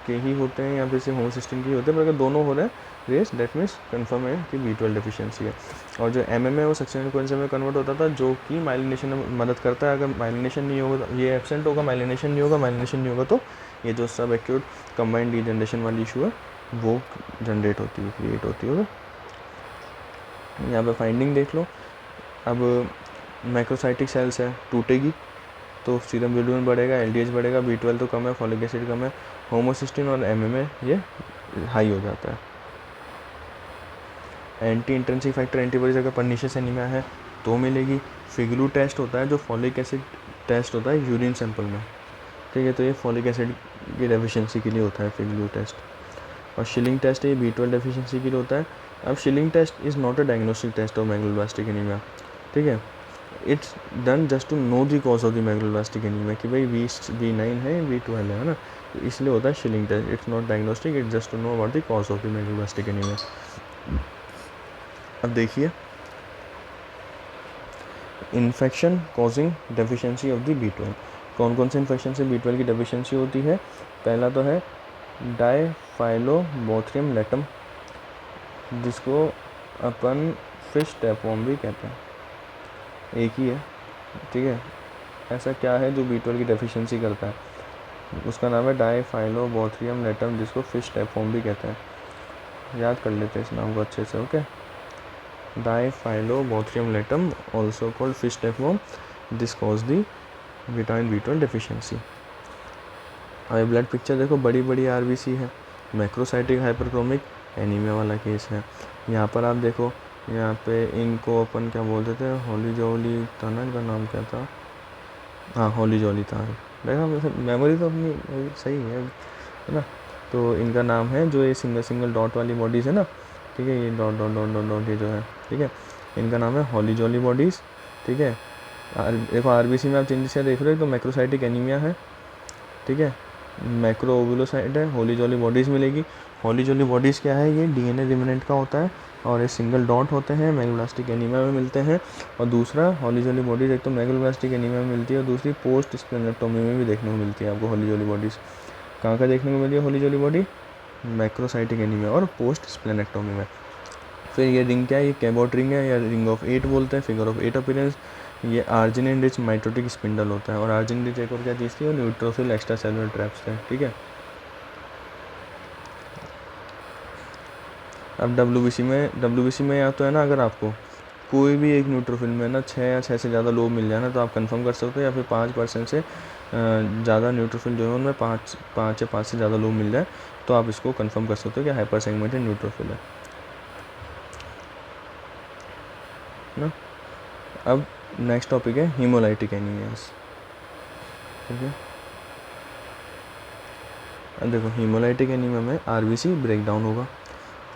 के ही होते हैं या फिर सिर्फ होमोसिस्टीन के ही होते हैं, पर अगर दोनों हो रहे हैं रेस, डेट मीन्स कन्फर्म है कि B12 डेफिशिएंसी है। और जो MMA है वो सक्सिनल कोएंजाइम में कन्वर्ट होता था, जो कि माइलिनेशन में मदद करता है। अगर माइलिनेशन नहीं होगा, ये एब्सेंट होगा, माइलिनेशन नहीं होगा, माइलिनेशन नहीं होगा, तो ये जो सब एक्यूट कंबाइंड डीजनरेशन वाली इशू है वो जनरेट होती है, क्रिएट होती है। यहाँ पे फाइंडिंग देख लो। अब मैक्रोसाइटिक सेल्स है, टूटेगी तो सीरम बिलिरुबिन बढ़ेगा, LDH बढ़ेगा, B12 तो कम है, फॉलिक एसिड कम है, होमोसिस्टीन और MMA ये हाई हो जाता है। एंटी इंट्रिंसिक फैक्टर एंटीबॉडीज अगर पर्नीशियस एनीमिया है तो मिलेगी। फिगलू टेस्ट होता है जो फॉलिक एसिड टेस्ट होता है यूरिन सैंपल में, ठीक है, तो ये फॉलिक एसिड की डेफिशिएंसी के लिए होता है फिगलू टेस्ट। और शिलिंग टेस्ट ये B12 डेफिशिएंसी के लिए होता है। अब Schilling test is not a diagnostic test of megaloblastic anaemia, ठीक है, it's done just to know the cause of the megaloblastic anaemia, कि भाई B9 है, B12 है ना, तो इसलिए होता है Schilling test. It's not diagnostic, it's just to know about the cause of the megaloblastic anaemia. अब देखिए, infection causing deficiency of the B12, कौन कौन से इन्फेक्शन से B12 की डेफिशिएंसी होती है? पहला तो है डायफाइलोबोथ्रियम लेटम, जिसको अपन फिश टैपवर्म भी कहते हैं, एक ही है, ठीक है। ऐसा क्या है जो B12 की डेफिशिएंसी करता है? उसका नाम है डायफाइलोबोथ्रियम लेटम, जिसको फिश टैपवर्म भी कहते हैं। याद कर लेते हैं इस नाम को अच्छे से, okay. Diphyllobothrium latum also called fish tapeworm, this cause the vitamin B12 deficiency. अब ब्लड पिक्चर देखो, बड़ी बड़ी RBC है, मैक्रोसाइटिक हाइपरक्रोमिक एनीमिया वाला केस है। यहाँ पर आप देखो, यहाँ पे इनको अपन क्या बोलते थे? होली जॉली था ना, इनका नाम क्या था? हाँ, होली जॉली था। देखा, मेमोरी तो अपनी सही है ना। तो इनका नाम है, जो ये सिंगल सिंगल डॉट वाली बॉडीज़ है ना, ठीक है, ये dot dot dot dot dot ये जो है, ठीक है, इनका नाम है होली जॉली बॉडीज़, ठीक है। देखो आरबीसी में आप चेंजेस क्या देख रहे हो, तो मैक्रोसाइटिक एनीमिया है, ठीक है, मैक्रो ओवुलोसाइट है, होली जॉली बॉडीज़ मिलेगी। होली जॉली बॉडीज़ क्या है, ये डीएनए रिमेनेंट का होता है और ये सिंगल डॉट होते हैं, मेगालोब्लास्टिक एनीमिया में मिलते हैं। और दूसरा होली जॉली बॉडीज़ एक तो मेगालोब्लास्टिक एनीमिया में मिलती है और दूसरी पोस्ट स्प्लेनेक्टोमी में भी देखने को मिलती है आपको होली जॉली बॉडीज़। कहाँ का देखने को मिलती है Holi jolly body, macrocytic anaemia और पोस्ट स्प्लेनेक्टोमी में। फिर ये रिंग क्या है, ये कैबॉट रिंग है या रिंग ऑफ 8 बोलते हैं, फिगर ऑफ 8 अपीयरेंस। ये आर्जिनिन रिच माइटोटिक स्पिंडल होता है और आर्जिनिन रिच एक और क्या चीज़ थी, और न्यूट्रोफिल एक्स्ट्रा सेलुलर ट्रैप्स थे, ठीक है। अब डब्ल्यूबीसी में या तो है ना, अगर आपको कोई भी एक न्यूट्रोफिल में ना 6 या 6 से ज़्यादा लोब मिल जाए ना, तो आप कंफर्म कर सकते हो, या फिर 5% से ज़्यादा न्यूट्रोफिल जो है उनमें 5 या 5 से ज़्यादा लोब मिल जाए, तो आप इसको कंफर्म कर सकते हो कि हाइपर सेगमेंटेड न्यूट्रोफिल है ना। अब नेक्स्ट टॉपिक है हीमोलाइटिक एनीमियास, ठीक है। अब देखो हीमोलाइटिक एनीमिया में आरबीसी ब्रेकडाउन होगा।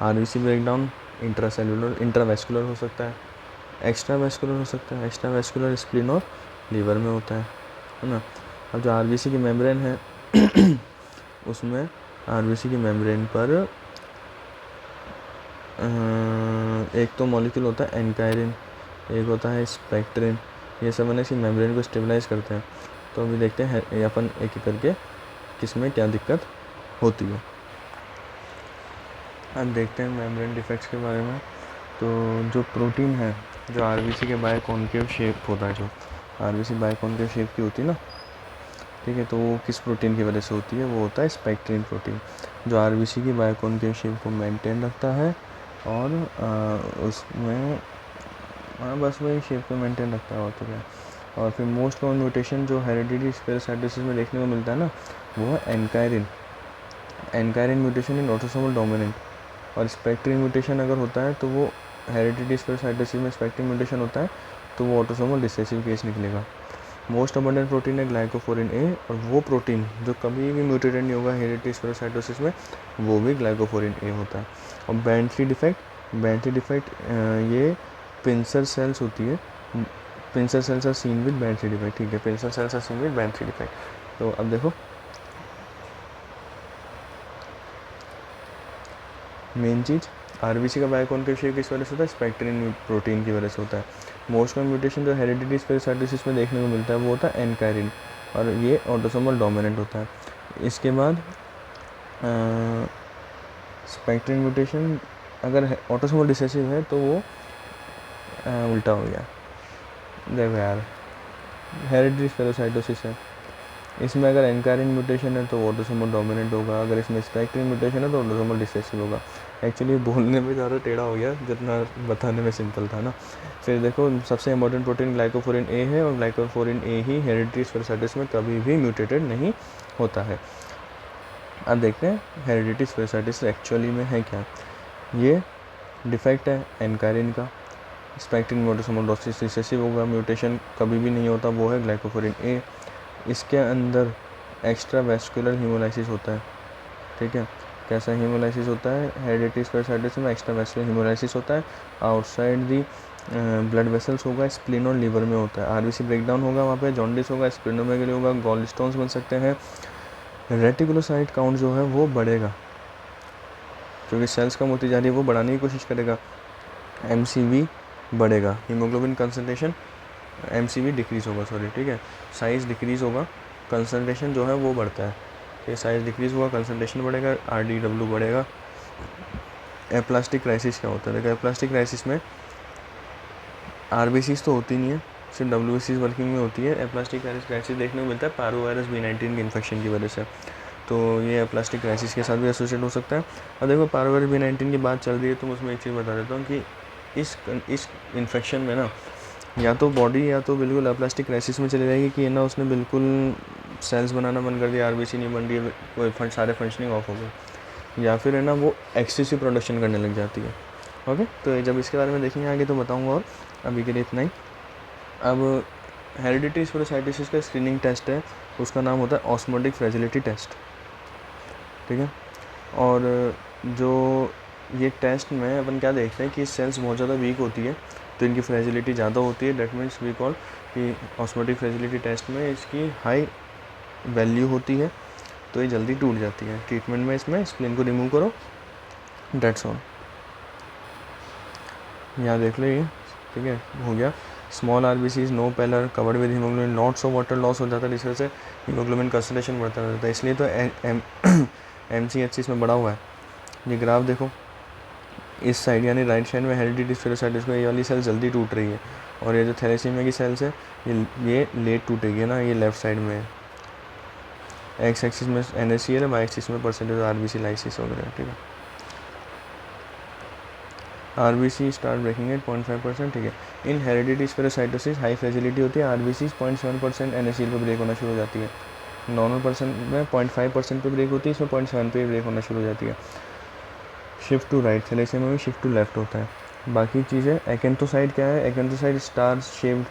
आरबीसी ब्रेकडाउन इंट्रावेस्कुलर हो सकता है, एक्स्ट्रा वेस्कुलर हो सकता है। एक्स्ट्रा वेस्कुलर स्प्लीन और लीवर में होता है ना। अब जो आरबीसी की मेम्ब्रेन है उसमें आरबीसी की मेम्ब्रेन पर एक तो मॉलिक्यूल होता है एनकायरिन, एक होता है स्पेक्ट्रिन, ये सब मैंने इसकी मेम्ब्रेन को स्टेबलाइज करते हैं। तो अभी देखते हैं ये अपन एक एक करके किसमें क्या दिक्कत होती है। अब देखते हैं मेम्ब्रेन डिफेक्ट्स के बारे में। तो जो प्रोटीन है जो आरबीसी के बायकॉन्केव शेप होता है, जो आरबीसी बायकॉन्केव शेप की होती है ना, ठीक है, तो वो किस प्रोटीन की वजह से होती है, वो होता है स्पेक्ट्रिन प्रोटीन, जो आरबीसी की बायकॉन्केव शेप को मेंटेन रखता है और उसमें बस वही शेप को मेंटेन रखता है और तो क्या। और फिर मोस्ट कॉमन म्यूटेशन जो हेरिडिटी स्पेरोसाइटोसिस में देखने को मिलता है ना, वो है एनकायरिन म्यूटेशन इन ऑटोसोमल डोमिनेंट। और स्पेक्ट्रिन म्यूटेशन अगर होता है तो वो हेरिडिटी स्पेरोसाइटोसिस में स्पेक्ट्रिन म्यूटेशन होता है तो वो ऑटोसोमल रिसेसिव केस निकलेगा। मोस्ट अबंडेंट प्रोटीन है ग्लाइकोफोरिन ए, और वो प्रोटीन जो कभी भी म्यूटेटेड नहीं होगा हेरिडिटी स्पेरोसाइटोसिस में, वो भी ग्लाइकोफोरिन ए होता है। और बेंटली डिफेक्ट ये पिंसर सेल्स होती है, pincer cells are seen with Bentley defect, ठीक है, pincer cells are seen with Bentley defect. तो अब देखो मेन चीज़, आरबीसी का बायकॉन्केव शेप किस वजह से होता है, स्पेक्ट्रिन प्रोटीन की वजह से होता है। मोस्ट कॉमन म्यूटेशन जो हेरिडिटी स्पेरोसाइटोसिस में देखने को मिलता है वो होता है एनकायरिन, और ये ऑटोसोमल डोमिनेंट होता है। इसके बाद स्पेक्ट्रिन म्यूटेशन अगर ऑटोसोमल रिसेसिव है तो वो उल्टा हो गया, देखो यार, हेरिडिटी स्पेरोसाइटोसिस है, इसमें अगर एनकायरिन म्यूटेशन है तो ऑटोसोमल डोमिनेंट होगा, अगर इसमें स्पेक्ट्रिन म्यूटेशन है तो ऑटोसोमल रिसेसिव होगा। एक्चुअली बोलने में ज़्यादा टेढ़ा हो गया जितना बताने में सिंपल था ना। फिर देखो सबसे इंपॉर्टेंट प्रोटीन ग्लाइकोफोरिन ए है, और ग्लाइकोफोरिन ए ही हेरिडिटी स्पेरोसाइटिस में कभी भी म्यूटेटेड नहीं होता है। अब देखते हैं हेरिडिटी स्पेरोसाइटिस एक्चुअली में है क्या। ये डिफेक्ट है एनकायरिन का, स्पेक्ट्रिन ऑटोसोमल रिसेसिव होगा, म्यूटेशन कभी भी नहीं होता, वो है ग्लाइकोफोरिन ए। इसके अंदर एक्स्ट्रा वेस्कुलर हीमोलाइसिस होता है, ठीक है। कैसा हीमोलाइसिस होता है, हेरिडिटी स्पेरोसाइटिस में एक्स्ट्रा वेस्कुलर हीमोलाइसिस होता है, आउटसाइड दी ब्लड वेसल्स होगा, स्प्लीन और लीवर में होता है। आरबीसी ब्रेकडाउन होगा, वहाँ पे जॉन्डिस होगा, स्प्लेनोमेगाली होगा, गॉल स्टोन्स बन सकते हैं। रेटिकुलोसाइट काउंट जो है वो बढ़ेगा क्योंकि सेल्स कम होती जा रही है, वो बढ़ाने की कोशिश करेगा। एमसीवी बढ़ेगा, हीमोग्लोबिन कंसनट्रेशन, एमसीवी डिक्रीज़ होगा, सॉरी, ठीक है, साइज़ डिक्रीज़ होगा, कंसनट्रेशन जो है वो बढ़ता है, ये साइज़ डिक्रीज़ होगा, कंसनट्रेशन बढ़ेगा, आरडीडब्ल्यू बढ़ेगा। एप्लास्टिक क्राइसिस क्या होता है, देखो एप्लास्टिक क्राइसिस में आरबीसीज तो होती नहीं है, सिर्फ डब्ल्यूबीसीज वर्किंग में होती है। एप्लास्टिक क्राइसिस देखने को मिलता है पारोवायरस B19 के इन्फेक्शन की वजह से, तो ये एप्लास्टिक क्राइसिस के साथ भी एसोसिएट हो सकता है। और देखो पारोवायरस B19 की बात चल रही है तो मैं उसमें एक चीज़ बता देता हूँ कि इस इन्फेक्शन में ना या तो बॉडी या तो बिल्कुल एप्लास्टिक क्राइसिस में चली जाएगी कि ना उसने बिल्कुल सेल्स बनाना बंद कर दिया, आरबीसी नहीं बन रही है, कोई सारे फंक्शनिंग ऑफ हो गए, या फिर है ना वो एक्सेसिव प्रोडक्शन करने लग जाती है। ओके, तो जब इसके बारे में देखेंगे आगे तो बताऊंगा, और अभी के लिए इतना ही। अब हेरिडिटी स्पेरोसाइटिस का स्क्रीनिंग टेस्ट है, उसका नाम होता है ऑस्मोटिक फ्रेजिलिटी टेस्ट, ठीक है। और जो ये टेस्ट में अपन क्या देखते हैं कि सेल्स बहुत ज़्यादा वीक होती है तो इनकी फ्रेजिलिटी ज़्यादा होती है। डेट मीन्स वी कॉल कि ऑस्मोटिक फ्रेजिलिटी टेस्ट में इसकी हाई वैल्यू होती है, तो ये जल्दी टूट जाती है। ट्रीटमेंट में इसमें स्प्लीन को रिमूव करो, डेट्स ऑल। यहाँ देख लो ये, ठीक है, हो गया। Small RBCs no pallor covered with haemoglobin, lots of water loss हो जाता है, जिस वजह से हीमोग्लोबिन कंसंट्रेशन बढ़ता रहता है, इसलिए तो MCHC इसमें बढ़ा हुआ है। ये ग्राफ देखो, इस साइड यानी राइट साइड में हेरिडिटी स्फेरोसाइटिस में ये वाली सेल जल्दी टूट रही है, और ये जो थैलेसीमिया की सेल्स है ये लेट टूटेगी ना, ये लेफ्ट साइड में है। एक्स एक्सिस में NaCl है, वाई एक्सिस में परसेंटेज RBC लाइसिस वगैरह, ठीक है। RBC स्टार्ट ब्रेकिंग एट 0.5%, ठीक है। इन हेरिडिटी स्फेरोसाइटोसिस हाई फ्रेजिलिटी होती है, RBC 0.7% NaCl पे ब्रेक होना शुरू हो जाती है। नॉर्मल पर्सन में 0.5% पे ब्रेक होती है, इसमें 0.7 पे ब्रेक होना शुरू हो जाती है। शिफ्ट टू राइट, थैलेसीमिया में शिफ्ट टू लेफ्ट होता है। बाकी चीज़ें, एक्एंथोसाइट क्या है, acanthocyte star shaped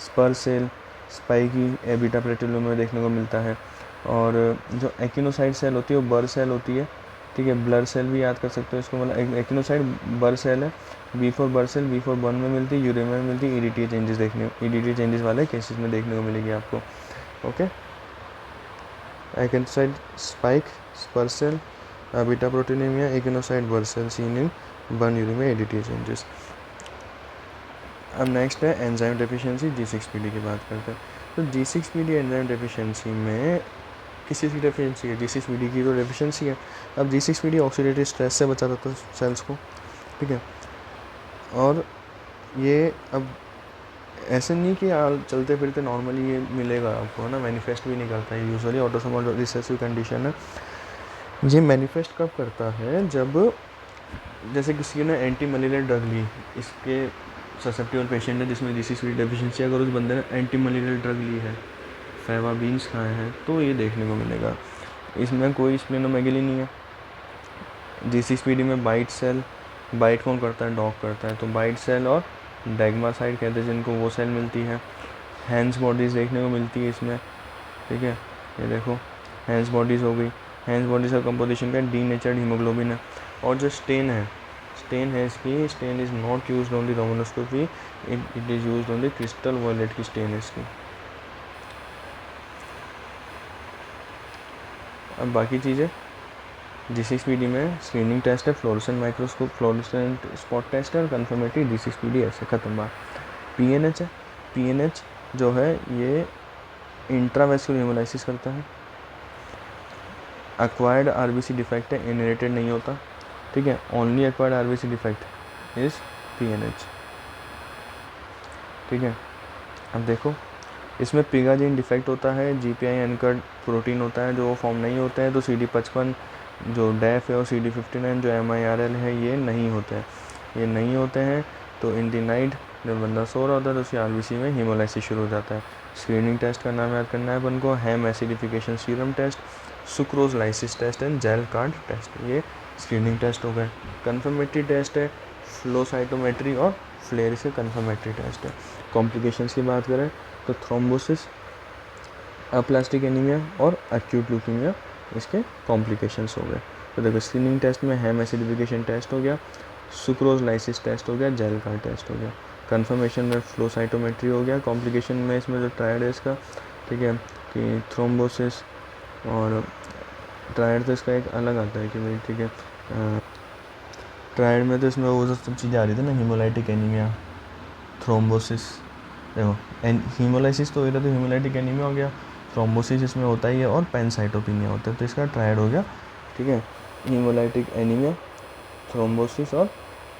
spur cell spiky abetalipoproteinaemia में देखने को मिलता है। और जो एक्टिनोसाइट सेल होती है वो बर सेल होती है, ठीक है। ब्लर सेल भी याद कर सकते हो इसको, मतलब एक्टिनोसाइट बर सेल है। B4 बर सेल B4 बर्न में मिलती है, यूरिया में मिलती है। EDTA चेंजेस EDTA चेंजेस वाले केसेस में देखने को मिलेगी आपको, okay. Acanthocyte spike spur cell abetalipoproteinaemia, echinocyte burr cell seen in burn uraemia में EDTA चेंजेस। अब नेक्स्ट है एंजाइम डेफिशिएंसी, G6PD की बात करते हैं। तो G6PD एंजाइम डेफिशिएंसी में किस चीज़ की डेफिशिएंसी है, G6PD की तो डेफिशिएंसी है। अब G6PD ऑक्सीडेटिव स्ट्रेस से बचा देता है सेल्स को, ठीक है। और ये अब ऐसे नहीं कि चलते फिरते नॉर्मली ये मिलेगा आपको, है ना, मैनिफेस्ट भी नहीं करता है। यूजुअली ऑटोसोमल रिसेसिव कंडीशन है। ये मैनिफेस्ट कब करता है, जब जैसे किसी ने एंटी मलेरियल ड्रग ली, इसके ससेप्टिबल पेशेंट है जिसमें G6PD डेफिशिएंसी, अगर उस बंदे ने एंटी मलेरियल ड्रग ली है, फेवाबीन्स खाए हैं, तो ये देखने को मिलेगा। इसमें कोई स्प्लेनोमेगेली नहीं है। G6PD में बाइट सेल, बाइट कौन करता है, डॉग करता है, तो बाइट सेल और डैग्मासाइड कहते हैं जिनको, वो सेल मिलती है। हैंड्स बॉडीज़ देखने को मिलती है इसमें, ठीक है। ये देखो हैंड्स बॉडीज़ हो गई। हैंड्स बॉडीज़ का कंपोजिशन का डीनेचर्ड हीमोग्लोबिन है। और जो स्टेन है इसकी, stain is not used on the Romanowsky, it is used on the crystal violet की स्टेन है इसकी। अब बाकी चीज़ें, G6PD में स्क्रीनिंग टेस्ट है, fluorescent microscope, fluorescent spot test है, और कन्फर्मेटरी G6PD ऐसे खत्म बात। PNH है, PNH जो है ये इंट्रावेस्कुलर हेमोलाइसिस करता है। एक्वायर्ड RBC डिफेक्ट है, इनहेरिटेड नहीं होता, ठीक है। Only acquired RBC defect is PNH, ठीक है। अब देखो इसमें पिगा जीन डिफेक्ट होता है, GPI एनकर्ड प्रोटीन होता है, जो फॉर्म नहीं होता है, तो CD55 जो डेफ है और CD59 जो MIRL है ये नहीं होते हैं, ये नहीं होते हैं। तो इन द नाइट जब बंदा सो रहा होता है तो उसकी RBC में हीमोलाइसिस शुरू हो जाता है। स्क्रीनिंग टेस्ट का नाम याद करना है अपन को, Ham acidification serum test, sucrose lysis test and gel card test, ये स्क्रीनिंग टेस्ट हो गए। कन्फर्मेटरी टेस्ट है फ्लो साइटोमेट्री और फ्लेयर से कन्फर्मेटरी टेस्ट है। कॉम्प्लिकेशंस की बात करें तो थ्रोम्बोसिस, अप्लास्टिक एनीमिया और एक्यूट ल्यूकीमिया इसके कॉम्प्लिकेशंस हो गए। तो देखो स्क्रीनिंग टेस्ट में हेम एसिडिफिकेशन टेस्ट हो गया, सुक्रोज लाइसिस टेस्ट हो गया, जेल कार्ड टेस्ट हो गया। कन्फर्मेशन में फ्लो साइटोमेट्री हो गया। कॉम्प्लिकेशन में इसमें जो ट्रायड है इसका, ठीक है, कि थ्रोम्बोसिस और ट्रायड तो इसका एक अलग आता है कि भाई, ठीक है, ट्रायड में तो इसमें वो सब चीज़ें आ रही थी ना, हीमोलाइटिक एनीमिया, थ्रोम्बोसिस, देखो हीमोलाइसिस तो इधर तो हीमोलाइटिक एनीमिया हो गया, थ्रोम्बोसिस इसमें होता ही है, और पैनसाइटोपिनिया होता है, तो इसका ट्रायड हो गया, ठीक है। हीमोलाइटिक एनीमिया, थ्रोम्बोसिस और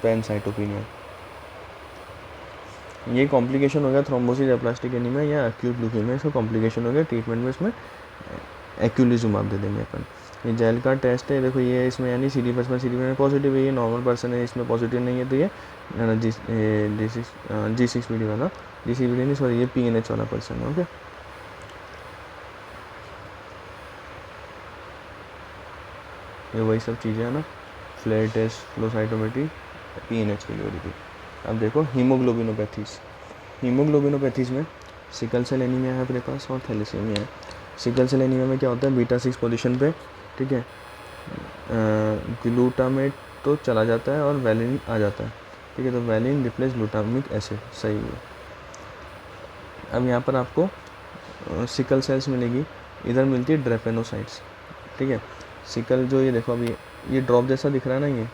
पैनसाइटोपिनिया, ये कॉम्प्लिकेशन हो गया। थ्रोम्बोसिस, एप्लास्टिक एनीमिया या एक्यूट ल्यूकेमिया, इसका कॉम्प्लिकेशन हो गया। ट्रीटमेंट में इसमें एक्यूलिजुमाब दे देंगे अपन। ये जेल का टेस्ट है, देखो ये इसमें यानी CD55 CD59 पॉजिटिव है, ये नॉर्मल पर्सन है, इसमें पॉजिटिव नहीं है, तो ये G6PD वाला, G6PD नहीं सॉरी, ये PNH वाला पर्सन है, ओके। ये वही सब चीज़ें हैं ना, flare test, flow cytometry, PNH की लोरी थी। अब देखो हीमोग्लोबिनोपैथीज, हीमोग्लोबिनोपैथीज में सिकल सेल एनीमिया है अपने पास और थैलेसीमिया है। सिकल सेल एनीमिया में क्या होता है, β6 पोजीशन पे, ठीक है, ग्लूटामेट तो चला जाता है और वैलिन आ जाता है, ठीक है, तो वैलिन रिप्लेस ग्लूटामिक एसिड, सही है। अब यहाँ पर आपको सिकल सेल्स मिलेगी, इधर मिलती है ड्रेपेनोसाइट्स, ठीक है। सिकल जो ये देखो अभी ये ड्रॉप जैसा दिख रहा है ना ये,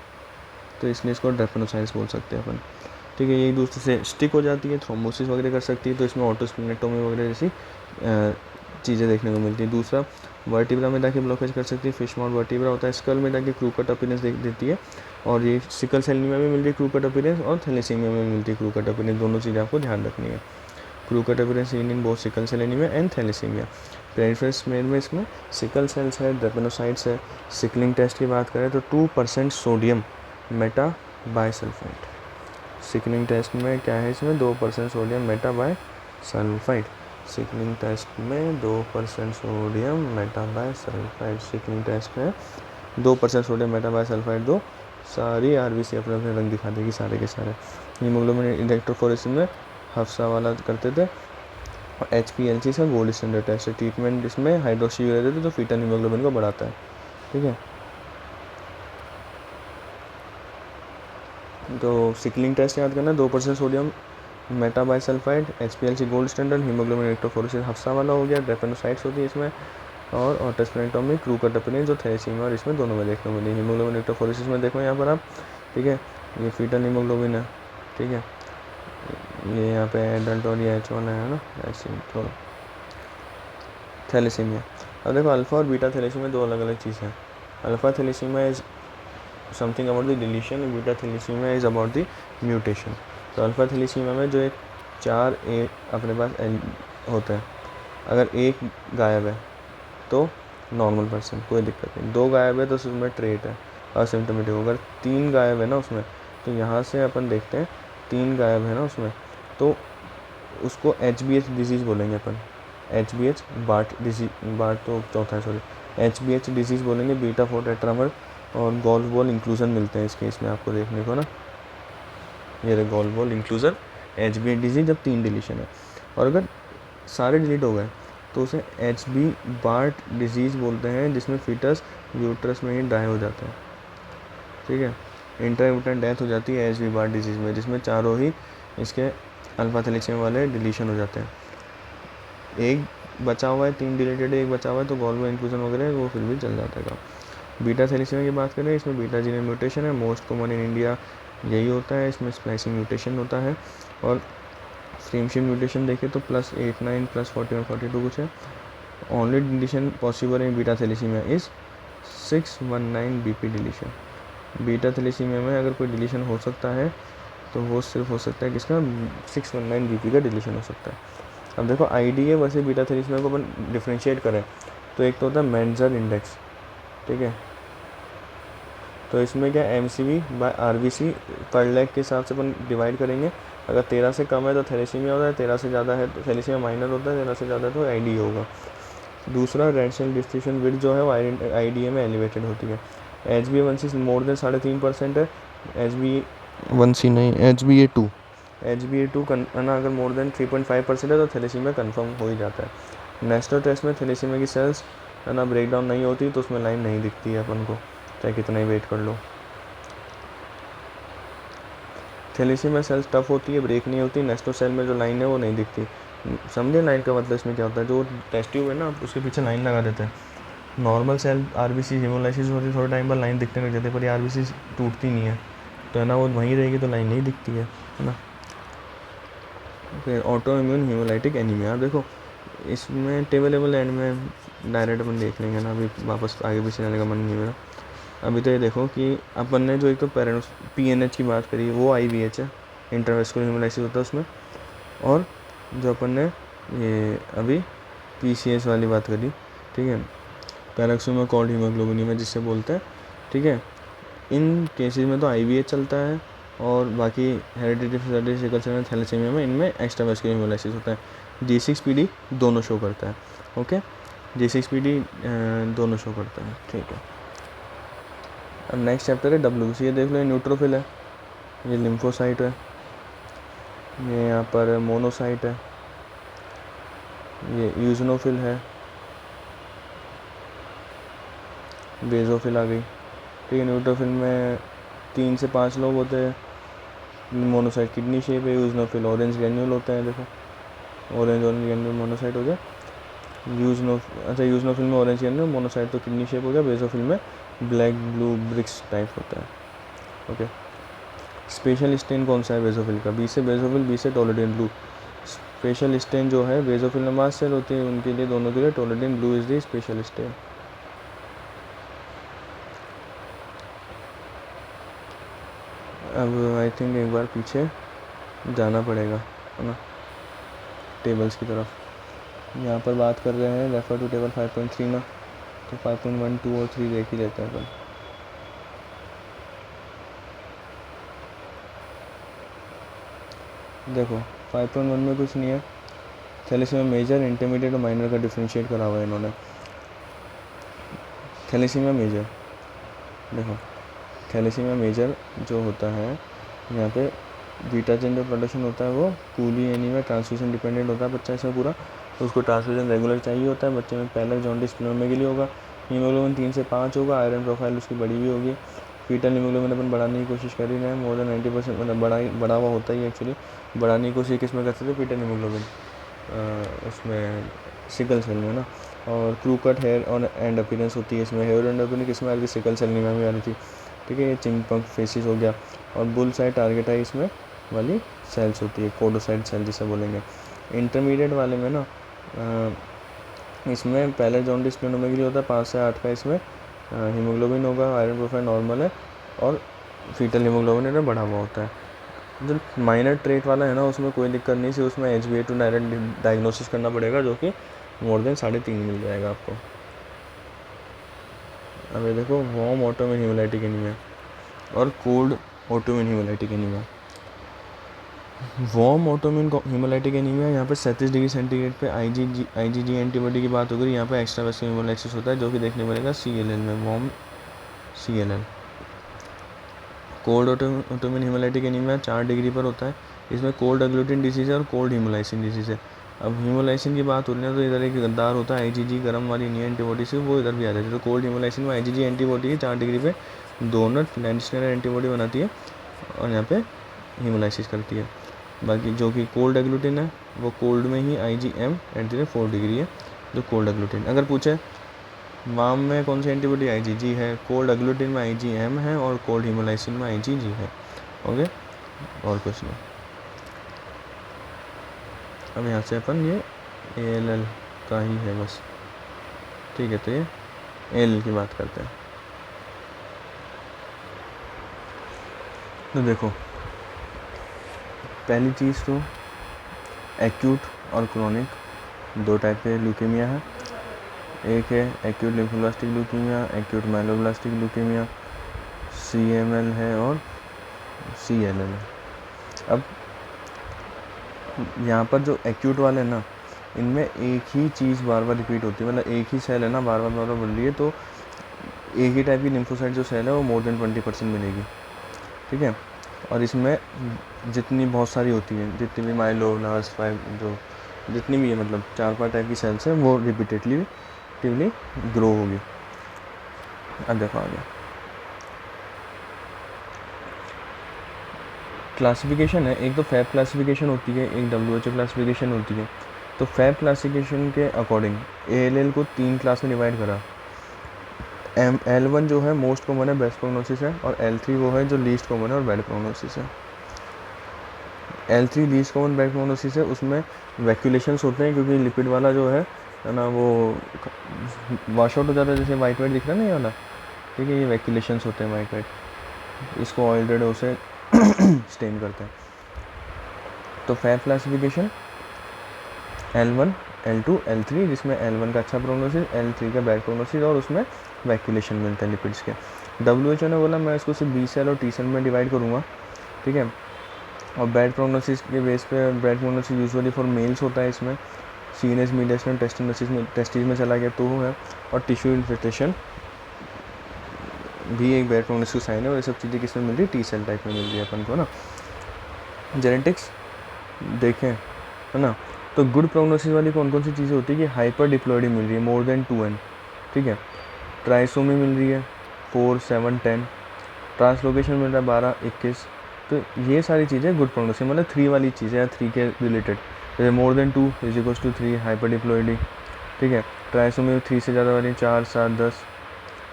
तो इसलिए इसको ड्रेपेनोसाइट्स बोल सकते हैं अपन, ठीक है। ये एक दूसरे से स्टिक हो जाती है, थ्रोम्बोसिस वगैरह कर सकती है, तो इसमें ऑटोस्प्लेनेक्टोमी वगैरह जैसी चीज़ें देखने को मिलती है। दूसरा, वर्टिब्रा में जाके ब्लॉकेज कर सकती है, फिश माउथ वर्टिब्रा होता है, स्कल में जाके क्रूकट अपीयरेंस देती है, और ये सिकल सेल में भी मिलती है क्रूकट अपीयरेंस, और थैलेसीमिया में मिलती है क्रूकट अपीयरेंस, दोनों चीज़ें आपको ध्यान रखनी है। Crewcut appearance in both sickle cell anaemia and thalassaemia. Peripheral smear में इसमें सिकल सेल्स है, ड्रेपेनोसाइट्स है। सिकलिंग टेस्ट की बात करें तो 2% sodium metabisulphite. Sickling test में क्या है, इसमें 2% sodium metabisulphite. Sickling test में 2% sodium metabisulphite. Sickling test में 2% सोडियम मेटा बाइसल्फाइड दो, सारी आरबीसी अपने अपने रंग दिखा देगी सारे के सारे। हीमोग्लोबिन इलेक्ट्रोफोरेसिस में हफ्सा वाला करते थे, और HPLC से गोल्ड स्टैंडर्ड टेस्ट है। ट्रीटमेंट इसमें हाइड्रोक्सी यूरिया देते जो फीटल हीमोग्लोबिन को बढ़ाता है, ठीक है। तो सिकलिंग टेस्ट याद करना, 2% sodium Meta bisulphide, HPLC gold standard, haemoglobin electrophoresis Hafsa वाला हो गया, ड्रेपेनोसाइट्स होती है इसमें, और ऑटोस्प्लेनेक्टोमी क्रूकट अपीयरेंस जो थैलेसीमिया और इसमें दोनों में देखने को मिली। हीमोग्लोबिन इलेक्ट्रोफोरेसिस में देखो यहाँ पर आप, ठीक है, ये फीटल हीमोग्लोबिन है, ठीक है, ये यहाँ पे एडल्ट और ये H1 है ना, ऐसे थोड़ा थैलेसीमिया। अब देखो अल्फ़ा और बीटा थैलेसीमिया दो अलग अलग चीज़ है। Alpha thalassaemia is something about the deletion, beta thalassaemia is about the mutation. तो अल्फ़ा थैलेसीमिया में जो एक 4 ए अपने पास होते हैं, अगर एक गायब है तो नॉर्मल पर्सन, कोई दिक्कत नहीं। 2 गायब है तो उसमें ट्रेट है, असिम्टोमेटिक। अगर 3 गायब है ना उसमें, तो यहाँ से अपन देखते हैं 3 गायब है ना उसमें, तो उसको HBH डिजीज़ बोलेंगे अपन। HBH बार्ट डिजीज, बार्ट तो चौथा है सॉरी, HBH डिजीज़ बोलेंगे। बीटा 4 टेट्रामर और गोल्फ बॉल इंक्लूजन मिलते हैं इस केस में आपको देखने को ना, ये रहे golf ball inclusion, HBH disease जब 3 डिलीशन है। और अगर सारे डिलीट हो गए तो उसे HB बार्ट डिजीज़ बोलते हैं, जिसमें फीटस यूट्रस में ही डाई हो जाता है, ठीक है। इंटरमिटेंट डेथ हो जाती है HB बार्ट डिजीज़ में, जिसमें चारों ही इसके अल्फा थैलेसीमिया वाले डिलीशन हो जाते हैं। एक बचा हुआ है, 3 डिलीटेड एक बचा हुआ है, तो गोल्फ बॉल इंक्लूजन वगैरह वो फिर भी चल जाता है काम। बीटा थैलेसीमिया की बात करें, इसमें बीटा जीन म्यूटेशन है, मोस्ट कॉमन इन इंडिया यही होता है। इसमें स्प्लाइसिंग म्यूटेशन होता है, और फ्रेमशिप म्यूटेशन देखें तो +8, 9, +41, 42 कुछ है। Only deletion possible in beta thalassaemia is 619 BP deletion. Beta thalassaemia में अगर कोई डिलीशन हो सकता है तो वो सिर्फ हो सकता है किसका, 619 BP का डिलीशन हो सकता है। अब देखो IDA वैसे बीटा थैलेसीमिया को अपन डिफ्रेंशिएट करें तो एक तो होता है मेंजर इंडेक्स, ठीक है। तो इसमें क्या MCV/RBC पर लैख के हिसाब से अपन डिवाइड करेंगे। अगर 13 से कम है तो थैलेसीमिया होता है, 13 से ज़्यादा है तो थैलेसीमिया माइनर होता है, 13 से ज़्यादा तो IDA होगा। दूसरा, रेड सेल डिस्ट्रीब्यूशन विड्थ जो है वो IDA में एलिवेटेड होती है। HbA1c मोर देन 3.5% है, HbA1c नहीं, HbA2 है ना, अगर मोर देन 3.5% है तो थैलेसीमिया कंफर्म हो ही जाता है। नेस्टर टेस्ट में थैलेसीमिया की सेल्स है ना ब्रेक डाउन नहीं होती, तो उसमें लाइन नहीं दिखती है अपन को, चाहे कितना ही वेट कर लो। थैलेसीमिया सेल्स टफ होती है, ब्रेक नहीं होती। नेस्टो सेल में जो लाइन है वो नहीं दिखती। समझे लाइन का मतलब इसमें क्या होता है, जो टेस्ट ट्यूब है ना आप उसके पीछे लाइन लगा देते हैं। नॉर्मल सेल RBC हेमोलाइसिस होती है, थोड़े टाइम बाद लाइन दिखने लग जाती है, पर ये RBC टूटती नहीं है, तो है ना वो वहीं रहेगी तो लाइन नहीं दिखती है ना। फिर ऑटो इम्यून हीमोलाइटिक एनीमिया, देखो इसमें टेबल एंड में डायरेक्ट अपन देख लेंगे ना, अभी वापस आगे पीछे जाने का मन नहीं मेरा। अभी तो ये देखो कि अपन ने जो एक तो PNH की बात करी वो IVH है, इंटरवेस्कुलर हीमोलाइसिस होता है उसमें, और जो अपन ने ये अभी PCS वाली बात करी, ठीक है, पैराक्सोमा कॉल्ड हीमोग्लोबिनिया जिससे बोलते हैं, ठीक है। इन केसेस में तो IVH चलता है, और बाकी हेरिडिटरी सिकल सेल थैलेसीमिया में इनमें एक्स्ट्रावेस्कुलर हीमोलाइसिस होता है। G6PD दोनों शो करता है, ओके, G6PD दोनों शो करता है, ठीक है। अब नेक्स्ट चैप्टर है WBC, ये देख लो, ये न्यूट्रोफिल है, ये लिम्फोसाइट है, ये यहाँ पर मोनोसाइट है, ये यूजनोफिल है, बेजोफिल आ गई, ठीक है। न्यूट्रोफिल में 3 से 5 लोग होते हैं, मोनोसाइट किडनी शेप है, यूजनोफिल ऑरेंज ग्रैन्यूल होते हैं, देखो ऑरेंज ग्रैन्यूल मोनोसाइट हो गया। यूजनोफिल में ऑरेंज ग्रैन्यूल, मोनोसाइट तो किडनी शेप हो गया। बेसोफिल में ब्लैक ब्लू ब्रिक्स टाइप होता है। ओके, स्पेशल स्टेन कौन सा है बेसोफिल का? बी से बेसोफिल, बी से टोलेडियन ब्लू। स्पेशल स्टेन जो है बेसोफिल में मास्ट सेल होती है, उनके लिए दोनों के लिए toluidine blue is the special stain. अब आई थिंक एक बार पीछे जाना पड़ेगा, है ना, टेबल्स की तरफ। यहाँ पर बात कर रहे हैं रेफर टू टेबल 5.3 ना, तो 5.1, 2 और 3 देख ही लेते हैं अपन। देखो 5.1 में कुछ नहीं है, थैलेसीमिया मेजर, इंटरमीडिएट और माइनर का डिफ्रेंशिएट करा हुआ है इन्होंने। थैलेसीमिया मेजर, देखो थैलेसीमिया मेजर जो होता है यहाँ पे बीटा चेन जो प्रोडक्शन होता है वो कूली एनीमिया ट्रांसफ्यूजन डिपेंडेंट होता है बच्चा इसमें पूरा, तो उसको ट्रांसफ्यूजन रेगुलर चाहिए होता है। बच्चे में पैलर जॉन्डिस प्लेनोमेगेली होगा, हीमोग्लोबिन 3 से 5 होगा, आयरन प्रोफाइल उसकी बड़ी भी होगी। फीटल हीमोग्लोबिन अपन बढ़ाने की कोशिश कर ही रहे हैं, मोर देन 90% मतलब बढ़ा हुआ होता ही एक्चुअली। बढ़ाने की कोशिश किस में करते थे? फीटल हीमोग्लोबिन उसमें सिकल सेल में ना। और क्रू कट हेयर और एंड अपीयरेंस होती है इसमें, हेयर एंड अपीयरेंस किस में आ रही थी? सिकल सेल एनीमिया में आ रही थी, ठीक है। ये चिंपंक फेसिस हो गया। और बुल साइड टारगेट आई इसमें वाली सेल्स होती है, कोडोसाइट सेल जिसे बोलेंगे। इंटरमीडिएट वाले में ना इसमें पहले जॉन्डिस प्लेनोमेगेली होता है 5 से 8 का, इसमें हीमोग्लोबिन होगा, आयरन प्रोफाइल नॉर्मल है और फीटल हीमोग्लोबिन इन्हें बढ़ा हुआ होता है। जो माइनर ट्रेट वाला है ना उसमें कोई दिक्कत नहीं, सिर्फ उसमें HbA2 डायरेक्ट डायग्नोसिस करना पड़ेगा, जो कि मोर देन 3.5 मिल जाएगा आपको। अब ये देखो वार्म ऑटोइम्यून हेमोलाइटिक एनीमिया और cold autoimmune haemolytic anaemia. Warm autoimmune haemolytic anaemia यहाँ पे 37 डिग्री सेंटीग्रेड पे IgG एंटीबॉडी की बात हो गई। यहाँ पे एक्स्ट्रा वेस्कुलर हेमोलाइसिस होता है जो कि देखने मिलेगा CLL में, warm CLL। Cold autoimmune haemolytic anaemia 4 degree पर होता है, इसमें कोल्ड अग्लूटिन डिसीज है और कोल्ड हीमोलाइसिन डिसीज है। अब हीमोलाइसिन की बात हो रही है तो इधर एक गद्दार होता है IgG गर्म वाली न्यू एंटीबॉडी से, वो इधर भी आ जाती है। तो कोल्ड हीमोलाइसिन में IgG एंटीबॉडी है 4 डिग्री पे, डोनर लैंडस्टेनर एंटीबॉडी बनाती है और यहाँ पे हीमोलाइसिस करती है। बाकी जो कि कोल्ड एग्लूटिन है वो कोल्ड में ही IgM एंटी 4 डिग्री है जो कोल्ड एग्लूटिन। अगर पूछे वार्म में कौन सी एंटीबॉडी? IgG है, कोल्ड एग्लूटिन में IgM है और कोल्ड हीमोलाइसिन में IgG है। ओके, और कुछ नहीं। अब यहाँ से अपन ये ALL का ही है बस, ठीक है। तो ये ALL की बात करते हैं। तो देखो पहली चीज़ तो एक्यूट और क्रोनिक दो टाइप के ल्यूकेमिया है। एक है acute lymphoblastic leukaemia, acute myeloblastic leukaemia, CML है और CLL है। अब यहाँ पर जो एक्यूट वाले हैं ना इनमें एक ही चीज़ बार बार रिपीट होती है, मतलब एक ही सेल है ना बार बार बन रही है, तो एक ही टाइप की लिम्फोसाइट जो सेल है वो मोर देन 20% मिलेगी, ठीक है। और इसमें जितनी बहुत सारी होती हैं, जितनी भी माइलोब्लास्ट 5 जो जितनी भी है, मतलब 4-5 टाइप की सेल्स हैं वो रिपीटेडली ग्रो होगी। अब देखो आगे क्लासिफिकेशन है। एक तो फैब क्लासिफिकेशन होती है, एक WHO क्लासिफिकेशन होती है। तो फैब क्लासिफिकेशन के अकॉर्डिंग ALL को 3 क्लास में डिवाइड करा। L1 जो है मोस्ट कॉमन है, बेस्ट प्रोग्नोसिस है, और L3 वो है जो लीस्ट कॉमन है और बैड प्रोग्नोसिस है। L3 least common bad prognosis है, उसमें वैक्यूलेशंस होते हैं क्योंकि लिपिड वाला जो है ना वो वॉश आउट हो जाता है, जैसे वाइट दिख रहा है ना ये वाला, ठीक है। ये वैक्यूलेशंस होते हैं वाइट, इसको ऑयल रेड से स्टेन करते हैं। तो fab classification L1, L2, L3, जिसमें L1 का अच्छा प्रोग्नोसिस, L3 का बैड प्रोग्नोसिस और उसमें वैक्यूलेशन मिलता है लिपिड्स के। WHO ने बोला मैं इसको सिर्फ B सेल और T सेल में डिवाइड करूँगा, ठीक है। और बैड प्रोग्नोसिस के बेस पे bad prognosis usually for mails होता है, इसमें सीनेस मीडियस्टन टेस्टिस में चला गया तो है, और टिश्यू इन्फेक्टेशन भी एक बैड प्रोग्नोसिस साइन है। और ये सब चीज़ें किस में मिल रही है? T सेल टाइप में मिल रही है अपन को ना। जेनेटिक्स देखें है ना, तो गुड प्रोग्नोसिस वाली कौन कौन सी चीज़ें होती है कि हाइपर डिप्लॉइडी मिल रही है मोर देन 2n, ठीक है। ट्राइसोमी मिल रही है 4, 7, 10, ट्रांसलोकेशन मिल रहा है 12, 21, तो ये सारी चीज़ें गुड प्रोग्नोसिस मतलब 3 वाली चीज़ें या 3 के रिलेटेड, जैसे more than 2 is equals to 3 hyperdiploidy, ठीक है। ट्राइसोमी 3 से ज़्यादा वाली 4, 7, 10।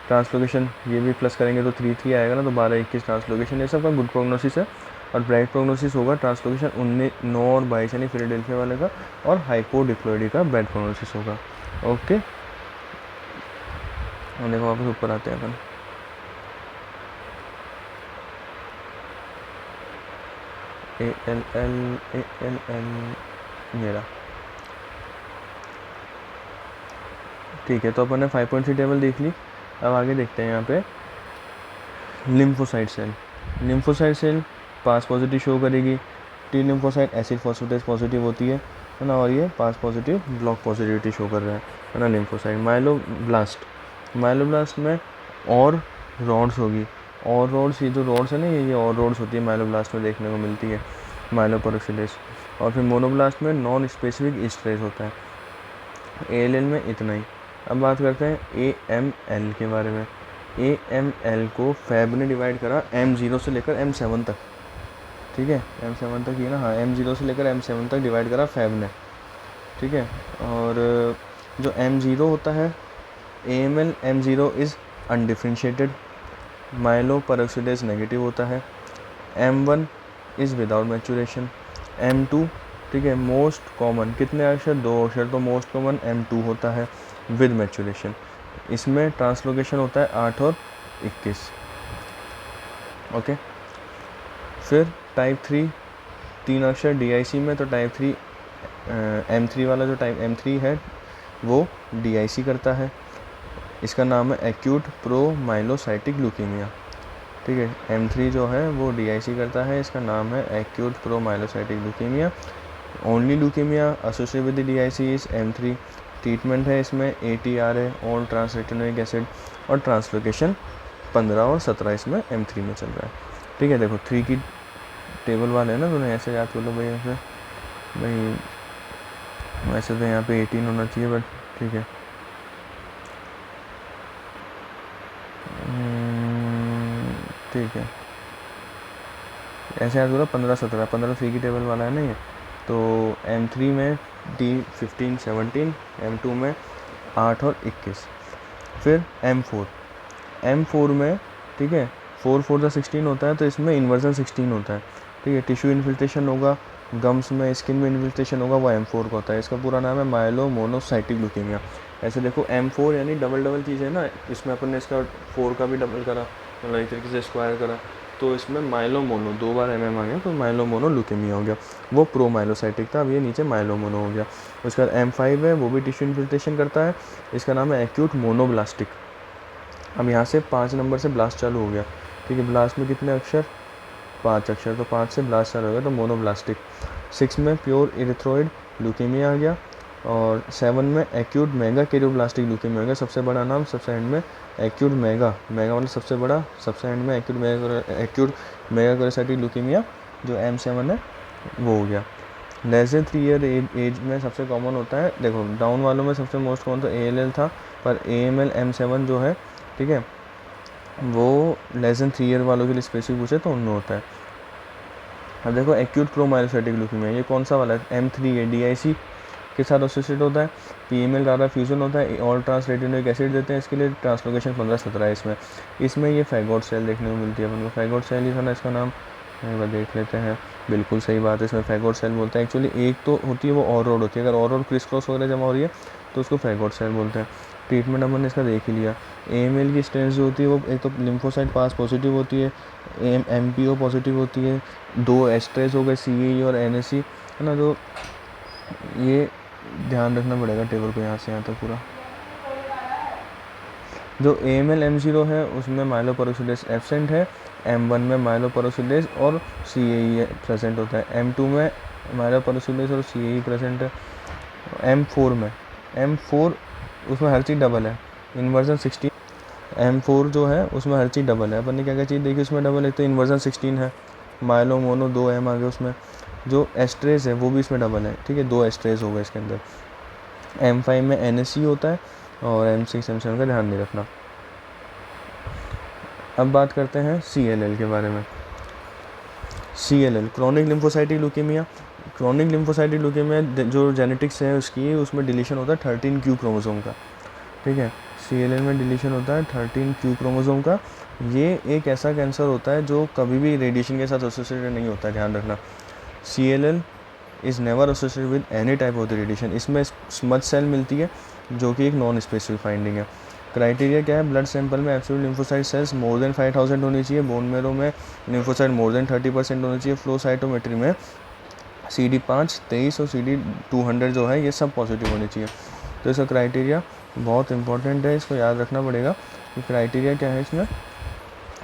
ट्रांसलोकेशन ये भी प्लस करेंगे तो 3, 3 आएगा ना, तो 12, 21 ट्रांसलोकेशन, ये सब का गुड प्रोग्नोसिस है। और ब्राइट प्रोग्नोसिस होगा ट्रांसलोकेशन 19, 9 और 22 यानी फिलाडेल्फिया वाले का, और हाइपोडिप्लॉइडी का बैड प्रोग्नोसिस होगा। ओके, और देखो वापस ऊपर आते हैं अपन। ALL मेरा ठीक है। तो अपन ने 5.3 टेबल देख ली। अब आगे देखते हैं यहाँ पे लिम्फोसाइट सेल। लिम्फोसाइट सेल पास पॉजिटिव शो करेगी। T lymphocyte acid phosphatase positive होती है ना, और ये पास पॉजिटिव ब्लॉक पॉजिटिविटी शो कर रहा है ना। लिम्फोसाइट माइलोब्लास्ट में और रॉड्स होगी, और रॉड्स, ये जो रॉड्स है ना, ये और रॉड्स होती है माइलोब्लास्ट में देखने को मिलती है, माइलोपेरोक्सिडेज। और फिर मोनोब्लास्ट में नॉन स्पेसिफिक ईस्ट्रेज होता है। ALL में इतना ही। अब बात करते हैं AML के बारे में। AML को फैब ने डिवाइड करा M0 से लेकर M7 तक, ठीक है। M7 तक ही ना, हाँ, M0 से लेकर M7 तक डिवाइड करा फैब ने, ठीक है। और जो M0 होता है AML M0 is undifferentiated, myeloperoxidase negative होता है। M1 is without maturation. M2, ठीक है, मोस्ट कॉमन कितने अक्षर, 2 अक्षर, तो मोस्ट कॉमन M2 होता है विद मैचुरेशन। इसमें ट्रांसलोकेशन होता है 8 और 21। ओके, फिर टाइप 3 3 अक्षर DIC में, तो टाइप 3 M3 वाला जो टाइप M3 है वो DIC करता है। इसका नाम है एक्यूट प्रोमाइलोसाइटिक ल्यूकीमिया, ठीक है। M3 जो है वो DIC करता है, इसका नाम है acute promyelocytic leukaemia. Only leukaemia associated with DIC is M3। Treatment है इसमें ATR है, ऑल ट्रांस रेटिनोइक एसिड, और ट्रांसलोकेशन 15 और 17 इसमें M3 में चल रहा है, ठीक है। देखो 3 की टेबल वाले है ना, तो ऐसे याद कर लो भाई, ऐसे भाई, वैसे तो यहाँ पे 18 होना चाहिए, बट ठीक है। ठीक है, ऐसे याद करो 15, 17, 15 3 की टेबल वाला है ना ये। तो M3 में D15, 17, M2 में 8 और 21। फिर M4 में, ठीक है, 4 4 का 16 होता है, तो इसमें इन्वर्जन 16 होता है, ठीक है। टिश्यू इन्फिल्ट्रेशन होगा, गम्स में, स्किन में इन्फिल्ट्रेशन होगा, वो M4 का होता है। इसका पूरा नाम है माइलोमोनोसाइटिक ल्यूकीमिया। ऐसे देखो M4 यानी डबल चीज़ है ना, इसमें अपन ने इसका 4 का भी डबल करा, मतलब एक तरीके से स्क्वायर करा, तो इसमें माइलोमोनो 2 बार MM आ गया, तो माइलोमोनो ल्यूकीमिया हो गया। वो प्रोमाइलोसाइटिक था, अब ये नीचे माइलोमोनो हो गया। उसके बाद M5 है, वो भी टिश्यू इन्फिल्ट्रेशन करता है, इसका नाम है एक्यूट मोनोब्लास्टिक। अब यहाँ से 5 नंबर से ब्लास्ट चालू हो गया, ठीक है। ब्लास्ट में कितने अक्षर, 5 अक्षर, तो 5 से ब्लास्ट चालू हो गया, तो मोनोब्लास्टिक। 6 में प्योर इरिथ्रोइड ल्यूकीमिया आ गया, और 7 में एक्यूट मेगा कैरियोब्लास्टिक ल्यूकीमिया हो गया। सबसे बड़ा नाम सबसे एंड में एक्यूट मेगा मतलब सबसे बड़ा, सबसे एंड में एक्यूट मेगा कैरियोसाइटिक ल्यूकीमिया जो M7 है वो हो गया। लेस देन 3 ईयर एज में सबसे कॉमन होता है। देखो डाउन वालों में सबसे मोस्ट कॉमन तो ALL था, पर AML M7 जो है, ठीक है, वो लेस देन 3 ईयर वालों के लिए स्पेसिफिक पूछे तो उनमें होता है। अब देखो एक्यूट प्रोमाइलोसाइटिक ल्यूकीमिया, ये कौन सा वाला है, M3 है, DIC के साथ एसोसिएट होता है, PML ज़्यादा फ्यूजन होता है, ऑल ट्रांस रेटिनोइक एसिड देते हैं इसके लिए, ट्रांसलोकेशन 15 17 है इसमें ये फैगोट सेल देखने को मिलती है अपन को। फैगोट सेल ही था ना इसका नाम, एक बार देख लेते हैं। बिल्कुल सही बात है, इसमें फैगोट सेल बोलते हैं। एक्चुअली एक तो होती है वो और रोड होती है, अगर और रोड क्रिस क्रॉस वगैरह जमा हो रही है तो उसको फैगोट सेल बोलते हैं। ट्रीटमेंट अपन ने इसका देख ही लिया। AML की स्ट्रेंथ जो होती है वो एक तो लिम्फोसाइट पास पॉजिटिव होती है, MPO पॉजिटिव होती है, 2 एस्ट्रेस हो गए CAE और NSE, है ना। तो ये ध्यान रखना पड़ेगा टेबल को यहाँ से यहाँ तक पूरा। जो AML M0 है उसमें माइलोपेरोक्सिडेज एब्सेंट है, M1 में माइलोपेरोक्सिडेज और CAE प्रेजेंट होता है, M2 में माइलोपेरोक्सिडेज और CAE प्रेजेंट है। M4 उसमें हर चीज़ डबल है, इन्वर्जन 16। M4 जो है उसमें हर चीज़ डबल है। अपन ने क्या क्या चीज़ देखी उसमें डबल है, तो इन्वर्जन 16 है, माइलोमोनो 2 M आ गया उसमें। जो एस्ट्रेस है वो भी इसमें डबल है, ठीक है, 2 एस्ट्रेस हो गए इसके अंदर। M5 में NSE होता है, और M6 M7 का ध्यान नहीं रखना। अब बात करते हैं CLL के बारे में। CLL chronic lymphocytic leukaemia. Chronic lymphocytic leukaemia जो जेनेटिक्स है उसकी, उसमें डिलीशन होता है 13q क्रोमोसोम का, ठीक है। CLL में डिलीशन होता है 13q क्रोमोसोम का। ये एक ऐसा कैंसर होता है जो कभी भी रेडिएशन के साथ एसोसिएटेड नहीं होता है, ध्यान रखना। CLL is never associated with any type of the radiation. इसमें स्मज सेल मिलती है जो कि एक नॉन स्पेसिफिक फाइंडिंग है। क्राइटेरिया क्या है, ब्लड सैंपल में absolute lymphocyte sales more than 5000 होनी चाहिए, बोन मेरो में लिम्फोसाइट मोर देन 30% होनी चाहिए, फ्लो साइटोमेट्री में CD5, 23 और CD200 जो है ये सब पॉजिटिव होनी चाहिए। तो इसका क्राइटेरिया बहुत इंपॉर्टेंट है, इसको याद रखना पड़ेगा कि क्राइटेरिया क्या है इसमें।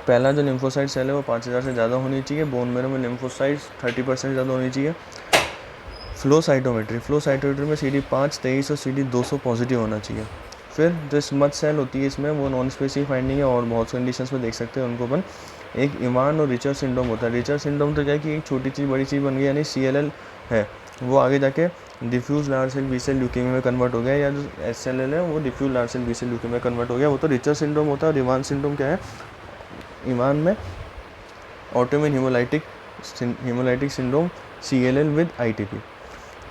पहला जो लिम्फोसाइट सेल है वो 5000 से ज़्यादा होनी चाहिए, बोन मेरो में लिम्फोसाइट्स 30% ज़्यादा होनी चाहिए, फ्लो साइटोमेट्री में CD5, 23 और CD200 पॉजिटिव होना चाहिए। फिर जो स्मज सेल होती है इसमें वो नॉन स्पेसिफिक फाइंडिंग है और बहुत कंडीशंस में देख सकते हैं उनको अपन। एक इवान और रिचर्ड सिंड्रोम होता है। रिचर्ड सिंड्रोम तो क्या है कि एक छोटी चीज़ बड़ी चीज़ बन गई, यानी CLL है वो आगे जाके diffuse large cell B cell leukaemia में कन्वर्ट हो गया, या जो SLL है वो diffuse large cell B cell leukaemia में कन्वर्ट हो गया, वो तो रिचर्ड सिंड्रोम होता है। और इवान सिंड्रोम क्या है, इवान में autoimmune haemolytic syndrome CLL with ITP,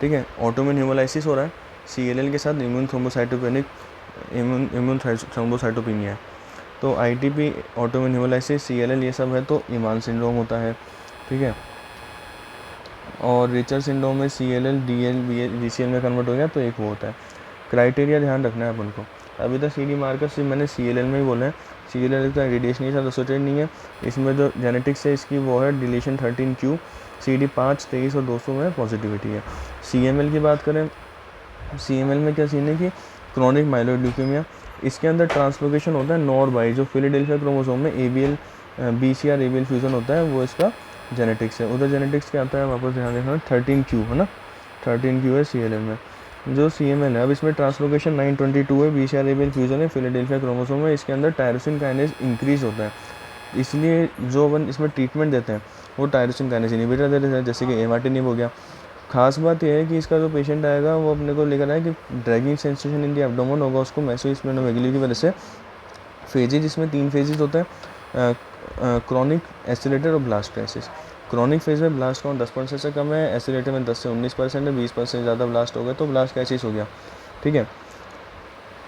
ठीक है। ऑटोइम्यून हीमोलाइसिस हो रहा है CLL के साथ, इम्यून थ्रोम्बोसाइटोपेनिया है। तो ITP ऑटोइम्यून हीमोलाइसिस CLL ये सब है तो इवान सिंड्रोम होता है, ठीक है। और रिचर्ड सिंड्रोम में CLL DL VCL में कन्वर्ट हो गया तो एक वो होता है। क्राइटेरिया ध्यान रखना है अपन को। अभी तक CD मार्कर सिर्फ मैंने CLL में ही बोला है, CLL का रेडिएशन के साथ एसोसिएटेड नहीं है। इसमें जो जेनेटिक्स है इसकी वो है डिलीशन 13q, CD5, 23 और 200 में पॉजिटिविटी है। CML की बात करें, CML में क्या सीन है कि क्रॉनिक माइलोइड ल्यूकेमिया, इसके अंदर ट्रांसलोकेशन होता है नॉर बाई, जो फिलाडेल्फिया क्रोमोसोम में BCR ABL फ्यूजन होता है, वो इसका जेनेटिक्स है। उधर जेनेटिक्स क्या आता है वापस ध्यान देखना, 13q है ना, 13q है CLL में। जो CML है अब इसमें ट्रांसलोकेशन 922 है, BCR ABL फ्यूजन है, फिलाडेल्फिया क्रोमोसोम है, इसके अंदर टायरोसिन काइनेज इंक्रीज होता है। इसलिए जो अपन इसमें ट्रीटमेंट देते हैं वो टायरोसिन काइनेज इनहिबिटर देते हैं, जैसे कि इमाटिनिब हो गया। खास बात यह है कि इसका जो पेशेंट आएगा वो अपने को लेकर आए कि dragging sensation in the abdomen होगा उसको मेसोस्प्लेनोमेगाली की वजह से। फेजेज इसमें 3 फेजेज होते हैं, क्रॉनिक, एसिलेटेड और ब्लास्ट क्राइसिस। क्रॉनिक फेज में ब्लास्ट काउंट 10% से कम है, एसिलेटेड में 10 से 19% है, 20% ज़्यादा ब्लास्ट हो गया तो ब्लास्ट क्राइसिस हो गया, ठीक है।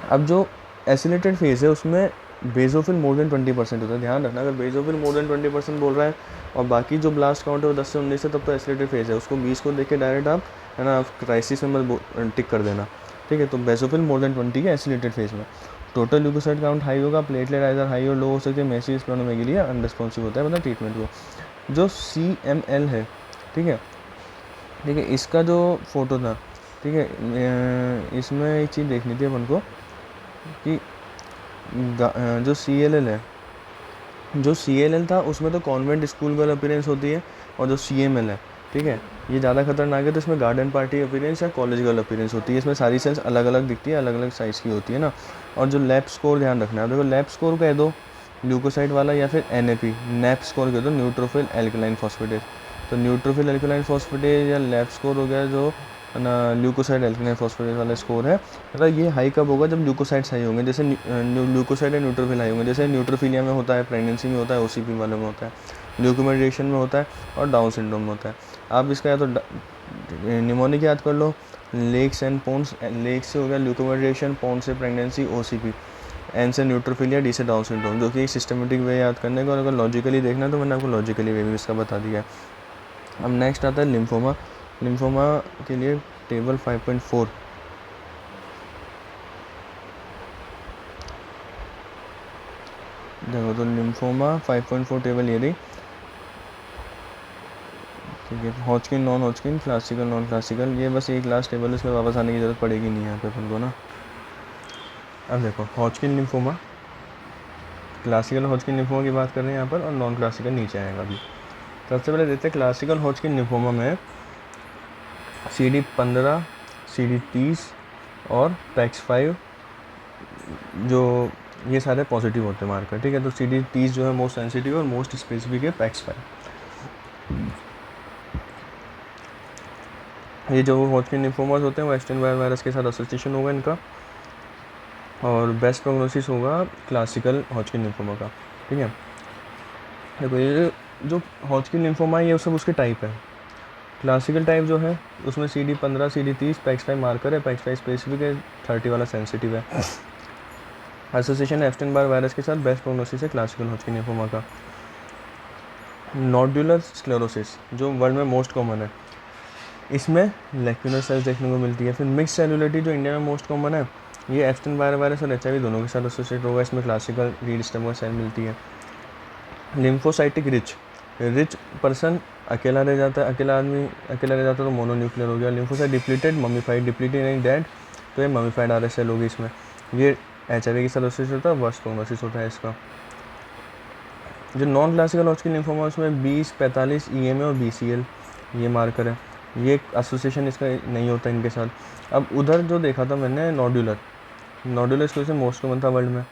अब जो एसिलेटेड फेज है उसमें बेजोफिल मोर देन 20% होता है, ध्यान रखना। अगर बेजोफिल मोर देन 20% बोल रहा है और बाकी जो ब्लास्ट काउंट है वो 10 से 19 है, तब तो एसिलेटेड फेज है, उसको 20 को देख के डायरेक्ट आप है ना क्राइसिस में मत टिक कर देना, ठीक है। तो बेजोफिल मोर देन 20 है एसिलेटेड फेज में। टोटल ल्यूकोसाइट काउंट हाई होगा, प्लेटलेट आइदर हाई और लो हो सकते हैं, मेसोस्प्लेनोमेगाली अनरिस्पॉन्सिव होता है मतलब ट्रीटमेंट को। जो CML है, ठीक है, ठीक है, इसका जो फोटो था, ठीक है, इसमें एक चीज़ देखनी थी अपन को कि जो CLL है, जो CLL था उसमें तो कॉन्वेंट स्कूल गर्ल अपीयरेंस होती है, और जो CML है, ठीक है, ये ज़्यादा खतरनाक है, तो इसमें गार्डन पार्टी अपीयरेंस या कॉलेज गर्ल अपीयरेंस होती है। इसमें सारी सेल्स अलग अलग दिखती है, अलग अलग साइज़ की होती है ना। और जो लैब स्कोर ध्यान रखना है, देखो लैब स्कोर कह दो ल्यूकोसाइट वाला या फिर NAP, नैप स्कोर कह दो, न्यूट्रोफिल एल्कलाइन फॉस्फेटेज। तो न्यूट्रोफिल एल्कलाइन फॉस्फेटेज या लैब स्कोर हो गया जो ना ल्यूकोसाइड एल्कलाइन फॉस्फेटेज वाला स्कोर है, मतलब ये हाई कब होगा, जब ल्यूकोसाइड्स हाई होंगे, जैसे ल्यूकोसाइड एंड न्यूट्रोफिल हाई होंगे, जैसे न्यूट्रोफिलिया में होता है, प्रेगनेंसी में होता है, OCP वालों में होता है, ल्यूकेमिया रिएक्शन में होता है और डाउन सिंड्रोम में होता है। आप इसका या तो निमोनिक याद कर लो, लेक्स एंड पोन्स, लेक्स से हो गया ल्यूकेमिया रिएक्शन, पोन्स से प्रेगनेंसी, OCP, N से न्यूट्रोफिलिया, D से डाउन सिंड्रोम, जो कि सिस्टमेटिक वे याद करने का। और अगर लॉजिकली देखना तो मैंने आपको लॉजिकली वे भी इसका बता दिया है। अब नेक्स्ट आता है लिम्फोमा। लिम्फोमा के लिए टेबल 5.4, देखो तो लिम्फोमा 5.4 टेबल ये रही, ठीक है। Hodgkin, non Hodgkin, classical, non classical, ये बस एक लास्ट टेबल है, इसमें वापस आने की ज़रूरत पड़ेगी नहीं यहाँ पे अपन को ना। अब देखो Hodgkin lymphoma, classical Hodgkin lymphoma की बात कर रहे हैं यहाँ पर, और नॉन क्लासिकल नीचे आएगा अभी। सबसे पहले देखते हैं क्लासिकल हॉजकिन लिम्फोमा में CD15, CD30 और PAX5, जो ये सारे पॉजिटिव होते हैं मार्कर, ठीक है। तो CD30 जो है मोस्ट सेंसिटिव और मोस्ट स्पेसिफिक है PAX5। ये जो हॉजकिन लिम्फोमास होते हैं वो एस्टेन-बायर वायरस के साथ एसोसिएशन होगा इनका, और बेस्ट प्रोग्नोसिस होगा क्लासिकल हॉजकिन लिम्फोमा का, ठीक है। देखो ये जो हॉजकिन लिम्फोमा है ये सब उसके टाइप है। क्लासिकल टाइप जो है उसमें CD15 CD30 पैक्स5 मार्कर है, पैक्स5 स्पेसिफिक है, 30 वाला सेंसिटिव है। एसोसिएशन एप्स्टेन बार वायरस के साथ बेस्ट प्रोग्नोसिस है क्लासिकल हॉजकिन लिम्फोमा का। नोडुलर स्क्लेरोसिस जो वर्ल्ड में मोस्ट कॉमन है, इसमें लेक्यूलर सेल्स देखने को मिलती है। फिर मिक्स सेलुलरिटी जो इंडिया में मोस्ट कॉमन है, ये एप्स्टेन बार वायरस और HIV दोनों के साथ एसोसिएट होगा। इसमें क्लासिकल रीड स्टेम सेल मिलती है। लिम्फोसाइटिक रिच पर्सन अकेला रह जाता है, अकेला आदमी अकेला रह जाता है तो मोनोन्यूक्लियर हो गया। लिम्फोसाइट डिप्लीटेड डिप्लीटेड यानी डेड, तो ये ममीफाइड RS सेल होगी। इसमें ये HIV के साथ एसोसिएट होता है, वर्स्ट प्रोग्नोसिस होता है इसका। जो नॉन क्लासिकल हॉजकिन लिम्फोमा उसमें 20, 45 EMA और BCL ये मार्कर है, ये एसोसिएशन इसका नहीं होता इनके साथ। अब उधर जो देखा था मैंने नोडुलर स्क्लेरोसिस मोस्ट कॉमन था वर्ल्ड में।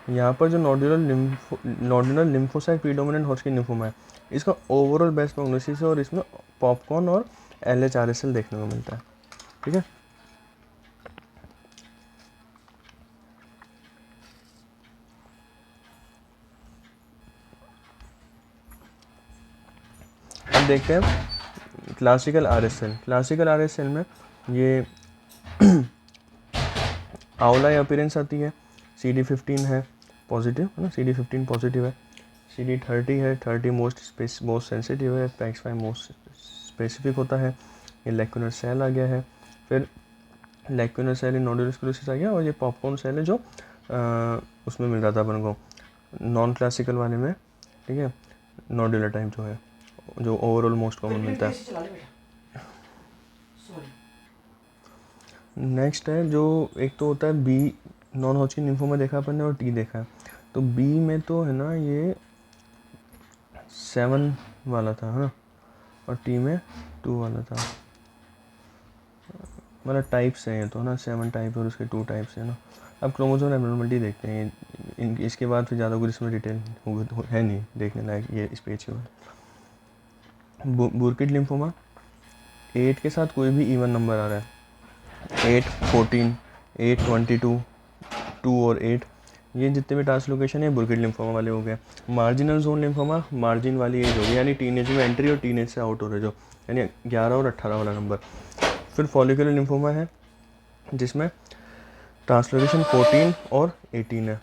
यहाँ पर जो nodular lymphocyte predominant Hodgkin lymphoma है, इसका ओवरऑल बेस्ट प्रोग्नोसिस है और इसमें पॉपकॉर्न और LH-RSL देखने को मिलता है। ठीक है, अब देखते हैं क्लासिकल RS सेल में ये आंवला अपीयरेंस आती है। CD15 है पॉजिटिव है ना, CD15 पॉजिटिव है। CD30 है, 30 मोस्ट सेंसिटिव है, पैक्स5 मोस्ट स्पेसिफिक होता है। ये लेक्यूलर सेल आ गया है। फिर लेक्यूलर सेल इन नोडुलर स्क्लेरोसिस आ गया, और ये पॉपकॉर्न सेल है जो उसमें मिल रहा था अपन को नॉन क्लासिकल वाले में। ठीक है, नोडुलर टाइप जो है, जो ओवरऑल मोस्ट कॉमन मिलता है। नेक्स्ट है जो एक तो होता है B नॉन हॉजकिन लिम्फोमा देखा अपन ने, और T देखा है। तो B में तो है ना ये 7 वाला था है ना, और T में 2 वाला था। मतलब टाइप्स हैं ये तो ना, 7 टाइप और उसके 2 टाइप्स है ना। अब क्रोमोसोम एब्नॉर्मलिटी देखते हैं इसके बाद, फिर ज़्यादा कुछ इसमें डिटेल है नहीं देखने लायक ये इस पेज के बाद। बुर्किड लिम्फोमा 8 के साथ कोई भी इवन नंबर आ रहा है, 8, 14, 8, 22, 2 और 8, ये जितने भी ट्रांसलोकेशन है बुर्किड लिम्फोमा वाले हो गए। मार्जिनल जोन लिम्फोमा मार्जिन वाली एज होगी, यानी टीनेज में एंट्री और टीनेज से आउट हो रहे जो, यानी 11 और 18 वाला नंबर। फिर फॉलिकुलर लिम्फोमा है जिसमें ट्रांसलोकेशन 14 और 18 है।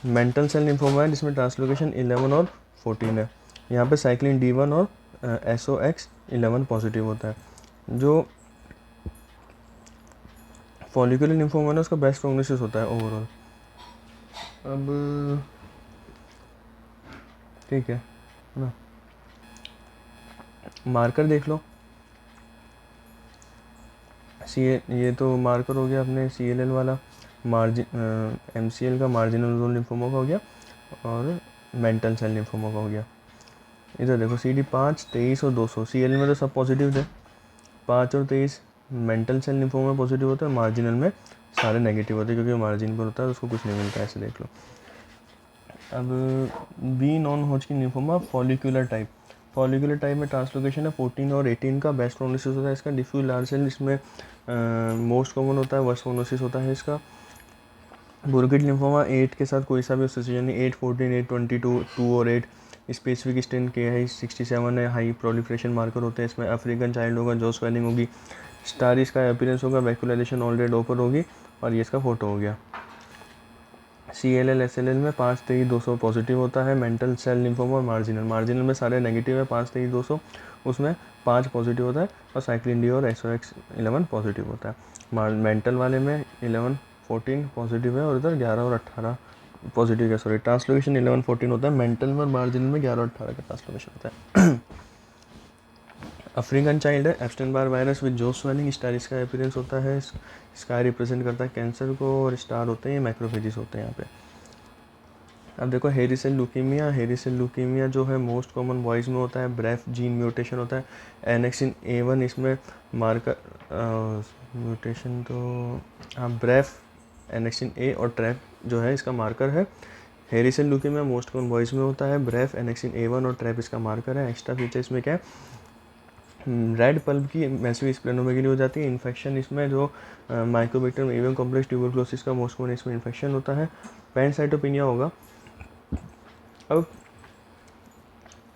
मेंटल सेल लिम्फोमा है जिसमें ट्रांसलोकेशन 11 और 14 है। यहाँ पे साइक्लिन D1 और SOX11 पॉजिटिव होता है। जो फॉलिकुलर लिम्फोमा है उसका बेस्ट प्रोग्नोसिस होता है ओवरऑल। अब ठीक है ना, मार्कर देख लो। ये तो मार्कर हो गया अपने CLL वाला, मार्जिन MCL का मार्जिनल जोन लिम्फोमा का हो गया, और मेंटल सेल लिम्फोमा का हो गया। इधर देखो CD5, 23 और 200 CLL में तो सब पॉजिटिव थे, 5 और 23 मेंटल सेल लिम्फोमा में पॉजिटिव होता है, मार्जिनल में सारे नेगेटिव होते हैं क्योंकि मार्जिन पर होता है, उसको कुछ नहीं मिलता है, ऐसे देख लो। अब B non Hodgkin lymphoma follicular type में ट्रांसलोकेशन है 14 और 18 का, बेस्ट प्रोग्नोसिस होता है इसका। डिफ्यूज लार्ज सेल इसमें मोस्ट कॉमन होता है, वर्स्ट प्रोग्नोसिस होता है इसका। बुर्किड लिम्फोमा 8 के साथ कोई सा भी एसोसिएशन नहीं, 8, 14, 8, 22, 2 और 8। स्पेसिफिक स्टेन KI67 है, हाई प्रोलिफरेशन मार्कर होते हैं इसमें। अफ्रीकन चाइल्ड होगा, जो स्वेलिंग होगी, स्टार इसका अपीयरेंस होगा, वैक्यूलाइजेशन ऑलरेडी ओपन होगी, और ये इसका फोटो हो गया। CLL SLL में 5, 23, 200 पॉजिटिव होता है। मेंटल सेल लिम्फोमा और मार्जिनल में सारे नेगेटिव है, 5, 23, 200 उसमें 5 पॉजिटिव होता है, और साइक्लिन D और SOX11 पॉजिटिव होता है। मेंटल वाले में 11, 14 पॉजिटिव है, और इधर 11 और 18 पॉजिटिव है। सॉरी, ट्रांसलोकेशन 11, 14 होता है मेंटल में, और मार्जिनल में 11 और 18 का ट्रांसलोकेशन होता है। अफ्रीकन चाइल्ड है, एप्स्टेन बार वायरस विद जो स्वेलिंग, स्टार इसका अपीयरेंस होता है। स्काई रिप्रेजेंट करता है कैंसर को, और स्टार होते हैं मैक्रोफेजिस होते हैं यहाँ पे। अब देखो हेरी सेल ल्यूकीमिया जो है मोस्ट कॉमन बॉयज़ में होता है, ब्रेफ जीन म्यूटेशन होता है। एनेक्सिन A1 इसमें मार्कर म्यूटेशन, तो हाँ ब्रेफ, एनेक्सिन A और ट्रैप जो है इसका मार्कर है। Hairy cell leukaemia most common boys में होता है, ब्रेफ, एनेक्सिन A1 और ट्रैप इसका मार्कर है। एक्स्ट्रा फीचर इसमें क्या है, रेड पल्प की मैसिव स्प्लेनोमेगेली हो जाती है। इन्फेक्शन इसमें जो माइक्रोबैक्टीरियम एवियम कॉम्प्लेक्स ट्यूबरकुलोसिस का मोस्ट कॉमन इसमें इन्फेक्शन होता है। पैनसाइटोपिनिया होगा। अब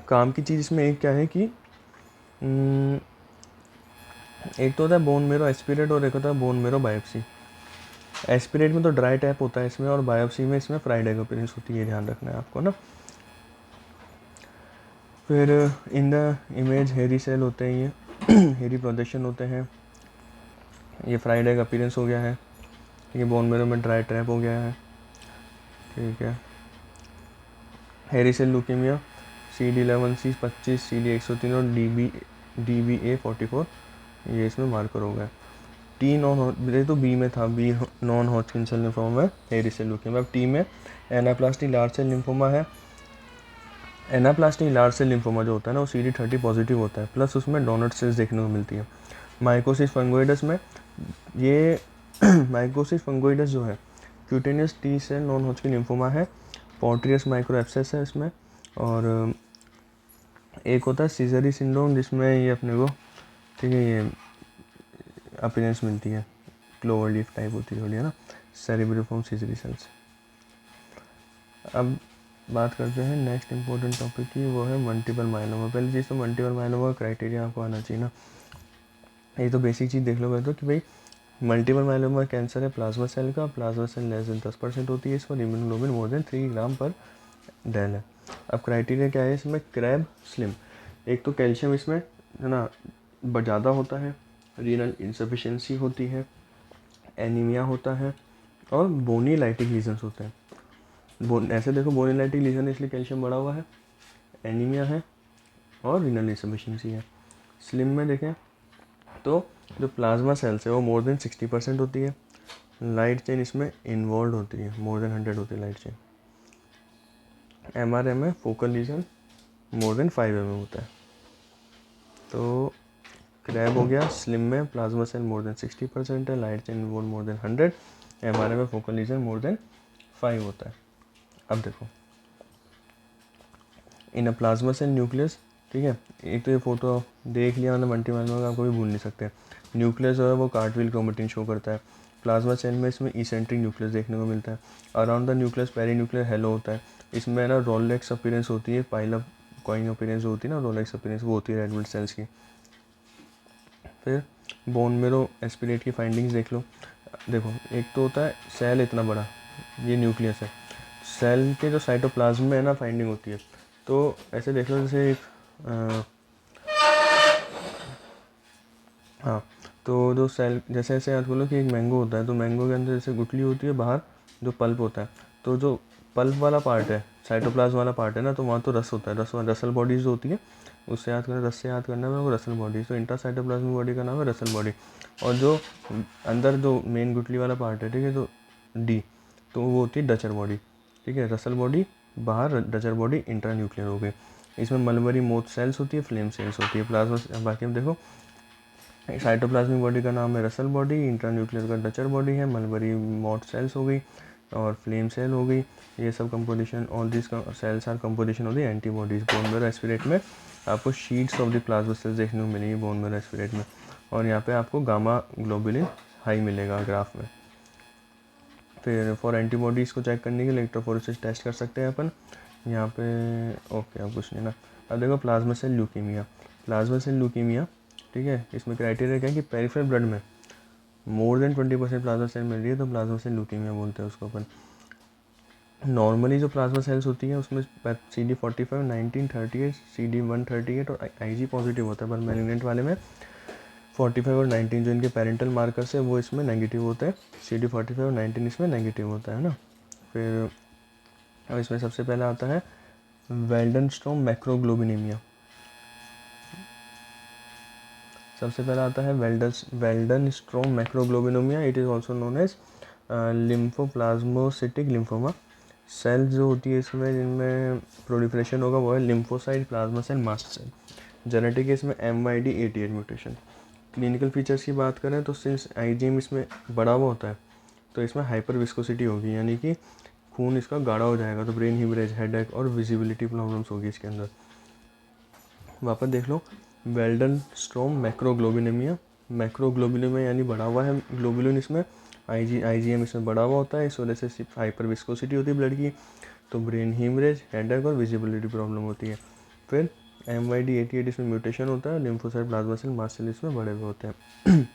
काम की चीज़ इसमें एक क्या है कि एक तो होता है बोन मेरो एस्पिरेट और एक होता है बोन मेरो बायोप्सी। एस्पिरेट में तो ड्राई टैप होता है इसमें, और बायोप्सी में इसमें फ्राइड एग अपीयरेंस होती है, ध्यान रखना है आपको ना। फिर इन द इमेज हेरी सेल होते हैं, ये हेरी प्रोजेक्शन होते हैं। ये फ्राइड एग अपीयरेंस हो गया है, ये बोन मेरो में ड्राई ट्रैप हो गया है, ठीक है। Hairy cell leukaemia CD11C 25, CD103 और DBA44 ये इसमें मार्कर हो गया। टी नॉन, ये तो बी में था, बी नॉन हॉटकिन सेल लिम्फोमा है, हेरी सेल ल्यूकेमिया। अब टी में एनाप्लास्टिक लार्ज सेल लिम्फोमा है। एनाप्लास्टिक लार्ज सेल लिम्फोमा जो होता है ना, वो CD30 पॉजिटिव होता है, प्लस उसमें डोनट सेल्स देखने को मिलती है। माइकोसिस फंगोइडस में ये माइकोसिस फंगोइडस जो है cutaneous T cell non Hodgkin lymphoma है। पोर्ट्रियस माइक्रो एब्सेस है इसमें। और एक होता है सीजरी सिंड्रोम, जिसमें ये अपने को, ठीक है, ये अपीयरेंस मिलती है, क्लोवर लीफ टाइप होती है थोड़ी, है ना, सेरिब्रिफॉर्म सीजरी सेल्स। अब बात करते हैं नेक्स्ट इंपॉर्टेंट टॉपिक की, वो है मल्टीपल माइलोमा। पहली चीज़ तो मल्टीपल माइलोमा का क्राइटेरिया आपको आना चाहिए ना। ये तो बेसिक चीज़ देख लो पहले तो, कि भाई मल्टीपल माइलोमा कैंसर है प्लाज्मा सेल का, प्लाज्मा सेल लेस देन 10% होती है, इस पर इम्यूनोग्लोबिन मोर देन 3 ग्राम पर डेल है। अब क्राइटेरिया क्या है इसमें, क्रैब स्लिम। एक तो कैल्शियम इसमें, है ना, ज़्यादा होता है, रीनल इंसफिशिएंसी होती है, एनीमिया होता है, और बोनी लाइटिक लीजन्स होते हैं। ऐसे देखो, बोनी लाइटिक लीजन इसलिए कैल्शियम बढ़ा हुआ है, एनीमिया है, और रीनल इंसफिशिएंसी है। स्लिम में देखें तो जो प्लाज्मा सेल्स है वो मोर देन 60% होती है, लाइट चेन इसमें इन्वॉल्व होती है, मोर देन 100 होती है लाइट चेन। MRM में focal lesion more than 5 mm होता है। तो क्रैब हो गया, स्लिम में प्लाज्मा सेल मोर देन 60% है, light chain involve more than 100, MRM में फोकल लीजन मोर देन 5 होता है। अब देखो इन अ प्लाज्मा सेल न्यूक्लियस, ठीक है, एक तो ये फोटो देख लिया मतलब मल्टी माइलोमा का, आप कभी भूल नहीं सकते। न्यूक्लियस जो है वो कार्टविल क्रोमेटिन शो करता है। प्लाज्मा सेल में इसमें इसेंट्रिक न्यूक्लियस देखने को मिलता है। Around the nucleus perinuclear halo होता है। इसमें ना रोलेक्स अपीयरेंस होती है, पाइल कॉइन अपीयरेंस होती है ना, रोलेक्स अपीयरेंस वो होती है रेड ब्लड सेल्स की। फिर बोन मेरो एस्पिरेट की फाइंडिंग्स देख लो। देखो एक तो होता है सेल इतना बड़ा, ये न्यूक्लियस है, सेल के जो साइटोप्लाज्म में है ना फाइंडिंग होती है। तो ऐसे देख लो जैसे एक हाँ, तो जो सेल जैसे ऐसे याद बोलो कि एक मैंगो होता है, तो मैंगो के अंदर जैसे गुठली होती है, बाहर जो पल्प होता है, तो जो पल्प वाला पार्ट है, साइटोप्लाज्म वाला पार्ट है ना, तो वहाँ तो रस होता है, रसल बॉडीज जो होती है, उससे याद करना, रस से याद करना है वो रसल बॉडी। तो इंट्रासाइटोप्लाज्मिक बॉडी का नाम है रसल बॉडी। और जो अंदर जो मेन गुठली वाला पार्ट है, ठीक है, तो डी, तो वो होती है डचर बॉडी, ठीक है, रसल बॉडी बाहर, डचर बॉडी इंट्रा न्यूक्लियर हो गई। इसमें मलबरी मोथ सेल्स होती है, फ्लेम सेल्स होती है, प्लाज्मा। बाकी हम देखो साइटोप्लाज्मिक बॉडी का नाम है रसल बॉडी, इंट्रान्यूक्लियर का डचर बॉडी है, मलबरी मॉट सेल्स हो गई, और फ्लेम सेल हो गई। ये सब composition, all this cells are composition of the antibodies. Bone marrow aspirate में आपको sheets of the plasma cells देखने को मिलेंगी बोन मेरो एस्पिरेट में, और यहाँ पे आपको गामा ग्लोबुलिन हाई मिलेगा ग्राफ में। फिर फॉर एंटीबॉडीज़ को चेक करने के लिए इलेक्ट्रोफोरेसिस टेस्ट कर सकते हैं अपन यहाँ पे। ओके, अब कुछ नहीं ना। अब देखो plasma cell leukaemia, plasma cell leukaemia, ठीक है, इसमें क्राइटेरिया क्या है कि पेरिफेरल ब्लड में मोर देन 20% प्लाज्मा सेल मिल रही है, तो प्लाज्मा सेल ल्यूकीमिया बोलते हैं उसको अपन। नॉर्मली जो प्लाज्मा सेल्स होती हैं उसमें CD45, 19, 38, CD138 और IG पॉजिटिव होता है, पर मैलिग्नेंट वाले में 45 और 19 जो इनके पेरेंटल मार्कर्स है वो इसमें नेगेटिव होते हैं, CD45 और 19 इसमें नेगेटिव होता है ना। फिर अब इसमें सबसे पहला आता है वेल्डनस्ट्रोम मैक्रोग्लोबिनेमिया। सबसे पहला आता है Waldenstrom macroglobulinaemia. It is also known as lymphoplasmacytic lymphoma. Cells जो होती है इसमें जिनमें प्रोलिफरेशन होगा वो है lymphocyte, plasma cell, mast cell. Genetic इसमें MYD88 म्यूटेशन। क्लिनिकल फीचर्स की बात करें तो सिंस IgM इसमें बढ़ा हुआ होता है, तो इसमें हाइपर विस्कोसिटी होगी, यानी कि खून इसका गाढ़ा हो जाएगा, तो ब्रेन हीमरेज, हेडेक और विजिबिलिटी प्रॉब्लम्स होगी इसके अंदर। वापस देख लो, वेल्डनस्ट्रोम मैक्रोग्लोबिनेमिया, मैक्रोग्लोबिनेमिया यानी बढ़ा हुआ है ग्लोबुलिन इसमें, IgM इसमें बढ़ा हुआ होता है, इस वजह से सिर्फ हाइपर विस्कोसिटी होती है ब्लड की, तो ब्रेन हीमरेज, हेडेक और विजिबिलिटी प्रॉब्लम होती है। फिर MYD88 इसमें म्यूटेशन होता है, lymphocyte plasma cell mast cell इसमें बड़े हुए होते हैं।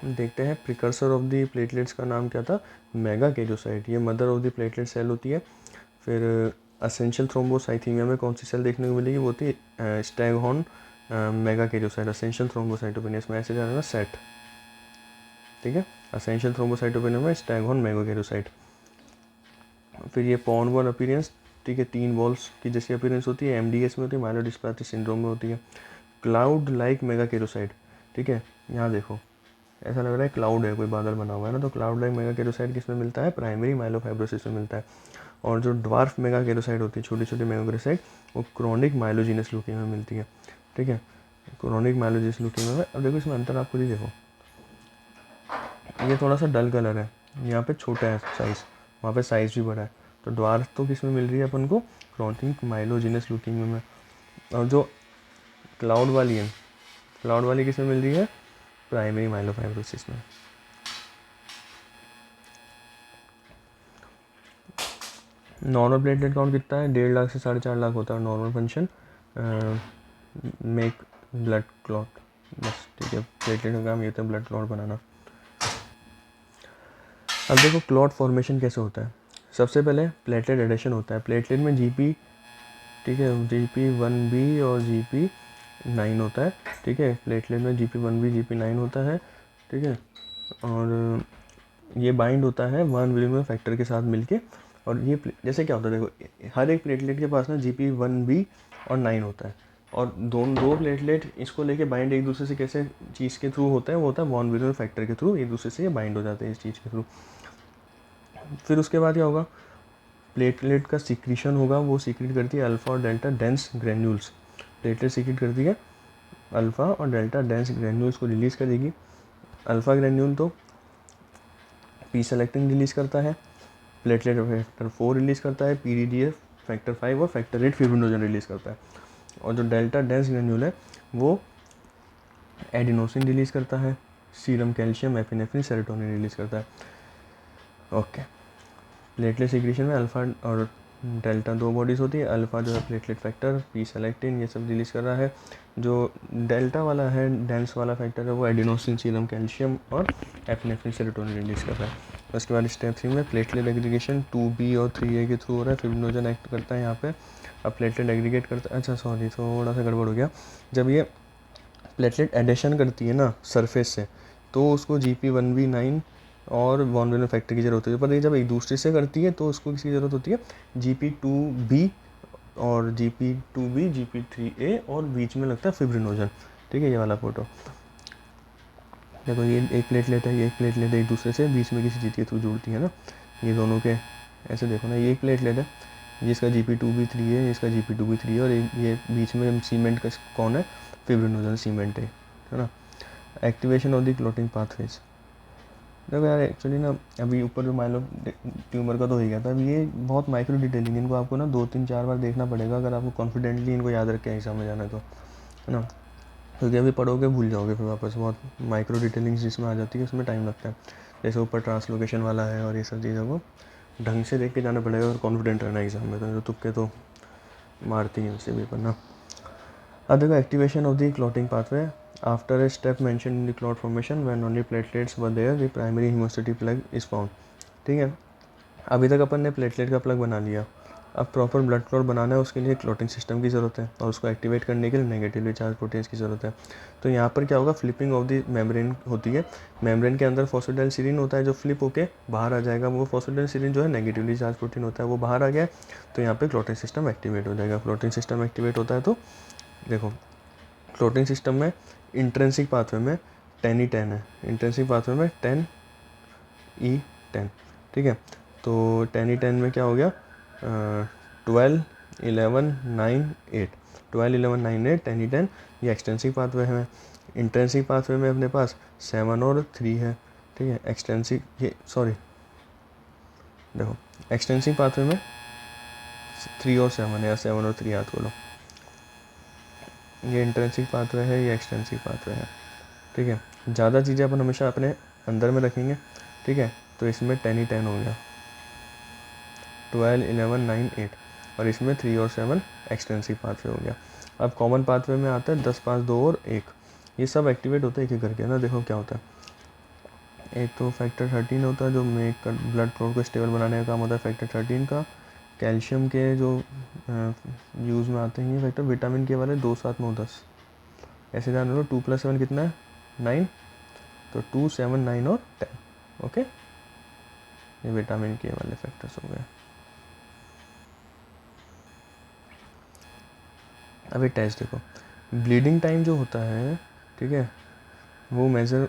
देखते हैं प्रिकर्सर ऑफ द प्लेटलेट्स का नाम क्या था, मेगा केरियोसाइट, ये mother of the platelet cell होती है। फिर असेंशियल थ्रोम्बोसाइथीमिया में कौन सी सेल देखने को मिलेगी, वो होती है स्टैगहॉर्न मेगा केरियोसाइट। असेंशियल थ्रोम्बोसाइटोपेनिया में ऐसे जाना सेट, ठीक है, असेंशियल थ्रोम्बोसाइटोपेनिया में स्टैगहॉर्न मेगा केरियोसाइट। फिर ये पॉन वॉल अपीयरेंस, ठीक है, 3 बॉल्स की जैसी अपीयरेंस होती है, MDS में होती है, माइलोडिस्प्लास्टिक सिंड्रोम में होती है। क्लाउड लाइक मेगा केरियोसाइट, ठीक है, यहाँ देखो ऐसा लग रहा है क्लाउड है, कोई बादल बना हुआ है ना, तो क्लाउड लाइक मेगा केरियोसाइट किसमें मिलता है, प्राइमरी माइलोफाइब्रोसिस में मिलता है। और जो ड्वार्फ मेगा केरियोसाइट होती है, छोटी छोटी मेगा केरियोसाइट, वो क्रोनिक माइलोजीनस ल्यूकेमिया में मिलती है, ठीक है, क्रोनिक माइलोजीनस ल्यूकेमिया में। अब देखो इसमें अंतर आप खुद ही देखो, ये थोड़ा सा डल कलर है, यहाँ पे छोटा है साइज़, वहाँ पे साइज़ भी बड़ा है, तो ड्वार्फ तो किस में मिल रही है अपन को, क्रोनिक माइलोजीनस ल्यूकेमिया में। और जो क्लाउड वाली है, क्लाउड वाली किस में मिल रही है, प्राइमरी माइलोफाइब्रोसिस में। नॉर्मल प्लेटलेट काउंट कितना है, 1.5 लाख से 4.5 लाख होता है normal function, make blood clot, बस ठीक है, प्लेटलेट का काम ये होता है ब्लड क्लॉट बनाना। अब देखो क्लॉट फॉर्मेशन कैसे होता है, सबसे पहले प्लेटलेट एडिशन होता है, प्लेटलेट में GP, ठीक है, GP1B और GP9 होता है, ठीक है, प्लेटलेट में GP1B GP9 होता है, ठीक है, और ये बाइंड होता है 1 विलियम फैक्टर के साथ मिलके। और ये जैसे क्या होता है, देखो हर एक प्लेटलेट के पास ना GP1B और 9 होता है, और दो प्लेटलेट इसको लेके बाइंड एक दूसरे से कैसे चीज़ के थ्रू होता है, वो होता है 1 विलियम फैक्टर के थ्रू, एक दूसरे से ये बाइंड हो जाते हैं इस चीज़ के थ्रू। फिर उसके बाद क्या होगा, प्लेटलेट का सिक्रीशन होगा, वो सीक्रेट करती है अल्फ़ा और delta dense granules, platelet secret करती है अल्फ़ा और डेल्टा डेंस ग्रेन्यूल्स को रिलीज़ करेगी। अल्फ़ा ग्रेन्यूल तो पी सेलेक्टिन रिलीज़ करता है, प्लेटलेट फैक्टर 4 रिलीज़ करता है, PDDF फैक्टर 5 और फैक्टर 8 फिब्रिनोजन रिलीज़ करता है। और जो डेल्टा डेंस ग्रेन्यूल है वो एडिनोसिन रिलीज़ करता है, serum calcium, epinephrine, serotonin release करता है। ओके, प्लेटलेट सिक्रीशन में अल्फ़ा और डेल्टा 2 बॉडीज़ होती है, अल्फ़ा जो है प्लेटलेट फैक्टर, पी सेलेक्टिन ये सब रिलीज़ कर रहा है, जो डेल्टा वाला है डेंस वाला फैक्टर है वो एडिनोसिन, सीरम कैल्शियम और एपिनेफ्रिन, सेरोटोनिन रिलीज़ कर रहा है। उसके बाद स्टेप 3 में प्लेटलेट एग्रीगेशन 2B और 3A के थ्रू हो रहा है, फिब्रिनोजन एक्ट करता है यहाँ पे। अब प्लेटलेट एग्रीगेट करता है, अच्छा सॉरी थोड़ा सा गड़बड़ हो गया, जब ये प्लेटलेट एडिशन करती है ना सरफेस से, तो उसको GP1B9 और 1 विलियम फैक्टर की ज़रूरत होती है, पर ये जब एक दूसरे से करती है तो उसको किसकी ज़रूरत होती है, GP2B और GP2B GP3A और बीच में लगता है फिब्रिनोजन, ठीक है, ये वाला फोटो देखो, ये एक प्लेटलेट है, ये एक प्लेटलेट है, एक दूसरे से बीच में किसी चीज़ के थ्रू जुड़ती है ना, ये दोनों के ऐसे देखो ना, ये एक प्लेटलेट है, ये इसका GP2B3 है, ये इसका GP2B3 है, और ये बीच में सीमेंट का कौन है, फिब्रिनोजन सीमेंट है ना। Activation of the clotting pathways, देखो यार एक्चुअली ना अभी ऊपर जो माइलो ट्यूमर का तो हो ही गया था, अभी ये बहुत माइक्रो डिटेलिंग, इनको आपको ना 2-3-4 बार देखना पड़ेगा अगर आपको कॉन्फिडेंटली इनको याद रख के एग्जाम में जाना है तो, है ना, क्योंकि अभी पढ़ोगे भूल जाओगे फिर वापस, बहुत माइक्रो डिटेलिंग जिसमें आ जाती है उसमें टाइम लगता है। जैसे ऊपर ट्रांसलोकेशन वाला है और ये सब चीज़ों को ढंग से देख के जाना पड़ेगा और कॉन्फिडेंट रहना एग्जाम में, तो तुक्के तो मारती हैं उससे भी पढ़ना। अब देखो activation of the clotting pathway after a step mention in the clot formation when only platelets were there the primary haemostatic plug is found, ठीक है, अभी तक अपन ने प्लेटलेट का प्लग बना लिया, अब प्रॉपर ब्लड क्लॉट बनाना है उसके लिए क्लॉटिंग सिस्टम की ज़रूरत है, और उसको एक्टिवेट करने के लिए नेगेटिवली चार्ज प्रोटीन्स की ज़रूरत है। तो यहाँ पर क्या होगा, फ्लिपिंग ऑफ द मेम्ब्रेन होती है, मेम्ब्रेन के अंदर फॉस्फेटाइलसिरीन होता है जो फ्लिप होके बाहर आ जाएगा, वो फॉस्फेटाइलसिरीन जो है नेगेटिवली चार्ज प्रोटीन होता है, वो बाहर आ गया, तो यहाँ पे क्लॉटिंग सिस्टम एक्टिवेट हो जाएगा। क्लॉटिंग सिस्टम एक्टिवेट होता है तो देखो क्लॉटिंग सिस्टम में इंट्रेंसिक पाथवे में 10E10 है, इंट्रेंसिक पाथवे में 10E10, ठीक है, तो 10E10 में क्या हो गया, 12-11-9-8, 12-11-9-8 10E10, ये एक्सटेंसिव पाथवे है। इंटेंसिव पाथवे में अपने पास 7 और 3 है, ठीक है, एक्सटेंसिव ये सॉरी देखो एक्सटेंसिव पाथवे में 3 और 7 है, या 7 और 3 याद करो, ये इंटेंसिव पाथवे है, ये एक्सटेंसिव पाथवे है, ठीक है। ज़्यादा चीज़ें अपन हमेशा अपने अंदर में रखेंगे, ठीक है, तो इसमें 10E10 हो गया, 12-11-9-8, और इसमें 3 और 7 एक्सटेंसिव पाथवे हो गया। अब कॉमन पाथवे में आता है 10, 5, 2 और 1, ये सब एक्टिवेट होता है एक एक करके ना। देखो क्या होता है, एक तो फैक्टर 13 होता है जो मेक ब्लड फ्लो को स्टेबल बनाने का काम होता है फैक्टर 13 का। कैल्शियम के जो यूज़ में आते हैं ये फैक्टर, विटामिन के वाले 2, 7, 9, 10, ऐसे ध्यान रखो। 2 + 7 कितना है 9, तो 2, 7, 9 और 10। ओके, ये विटामिन के वाले फैक्टर्स हो गए। अभी टेस्ट देखो, ब्लीडिंग टाइम जो होता है, ठीक है, वो मेज़र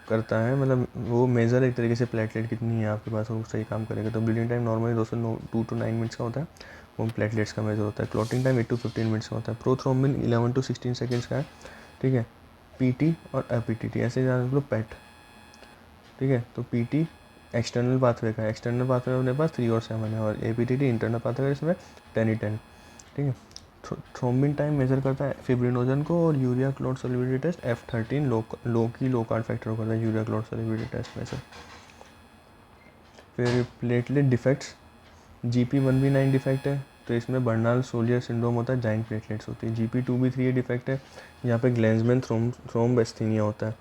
करता है, मतलब वो मेज़र एक तरीके से प्लेटलेट कितनी है आपके पास, वो सही काम करेगा। तो bleeding time normally 2 to 9 minutes का होता है, वो प्लेटलेट्स का मेज़र होता है। क्लॉटिंग टाइम 8 to 15 मिनट्स का होता है। प्रोथ्रोम्बिन 11 to 16 सेकेंड्स का है, ठीक है। पीटी और एपीटीटी ऐसे जान लो, पेट, ठीक है। तो पीटी एक्सटर्नल पाथवे का है, एक्सटर्नल पाथवे में अपने पास 3 और 7 है, और एपीटीटी इंटरनल पाथवे है, इसमें 10 ही 10, ठीक है। थ्रोम्बिन टाइम मेजर करता है फिब्रिनोजन को, और urea clot solubility test F13 लो कार्ड फैक्टर करता है यूरिया क्लोट सोल्युबिलिटी टेस्ट में से। फिर प्लेटलेट डिफेक्ट्स, GP1B9 डिफेक्ट है, तो इसमें बर्नाल सोलियर सिंड्रोम होता है, जाइंट प्लेटलेट्स होती है। GP2B3 डिफेक्ट है, यहाँ पे ग्लेंसमैन थ्रोम्बस्थेनिया होता है।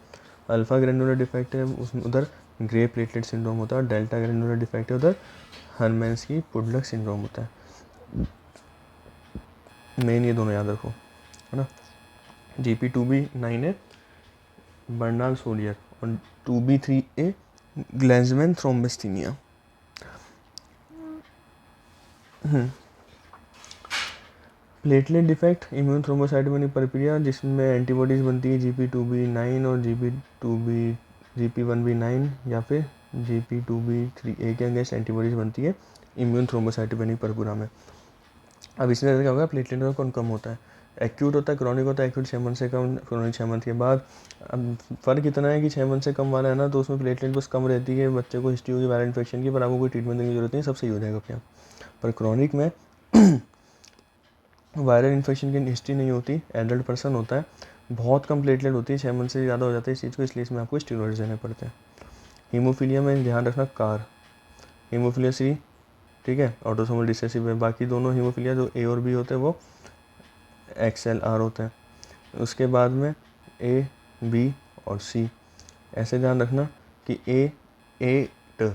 अल्फा ग्रेनुलर डिफेक्ट है, उसमें उधर ग्रे प्लेटलेट सिंड्रोम होता है। और डेल्टा ग्रेनुलर डिफेक्ट है, उधर हर्मेंस की पुडलक सिंड्रोम होता है। मेन ये दोनों याद रखो, है ना। GP2B9 है बर्नाल सोलियर, और 2B3 ए ग्लेंसमैन थ्रोम्बस्थेनिया। प्लेटलेट डिफेक्ट इम्यून थ्रोम्बोसाइटोपेनिक प्रक्रिया, जिसमें एंटीबॉडीज़ बनती है GP2B9 और GP1B9 या फिर GP2B3A के अगेंस्ट एंटीबॉडीज़ बनती है इम्यून थ्रोम्बोसाइटोपेनिक प्रक्रिया में। अब इसमें क्या होगा, प्लेटलेट का कौन कम होता है, एक्यूट होता है, क्रॉनिक होता है। एक्यूट 6 मंथ से कम, क्रॉनिक 6 मंथ के बाद। अब फ़र्क इतना है कि 6 मंथ से कम वाला है ना, तो उसमें प्लेटलेट बस कम रहती है, बच्चे को हिस्ट्री होगी वायरल इन्फेक्शन की, पर आपको कोई ट्रीटमेंट देने की जरूरत नहीं, सब सही हो जाएगा अपने आप। पर क्रॉनिक में वायरल इन्फेक्शन की हिस्ट्री नहीं होती, एडल्ट पर्सन होता है, बहुत कम प्लेटलेट होती है, 6 मंथ से ज़्यादा हो जाता है इस चीज़ को, इसलिए इसमें आपको स्टेरॉइड्स देने पड़ते हैं। हीमोफीलिया में ध्यान रखना कार, हीमोफीलिया सी, ठीक है, ऑटोसोमल रिसेसिव है। बाकी दोनों हीमोफीलिया जो A और B होते हैं वो XLR होते हैं। उसके बाद में A, B और C, ऐसे ध्यान रखना कि A8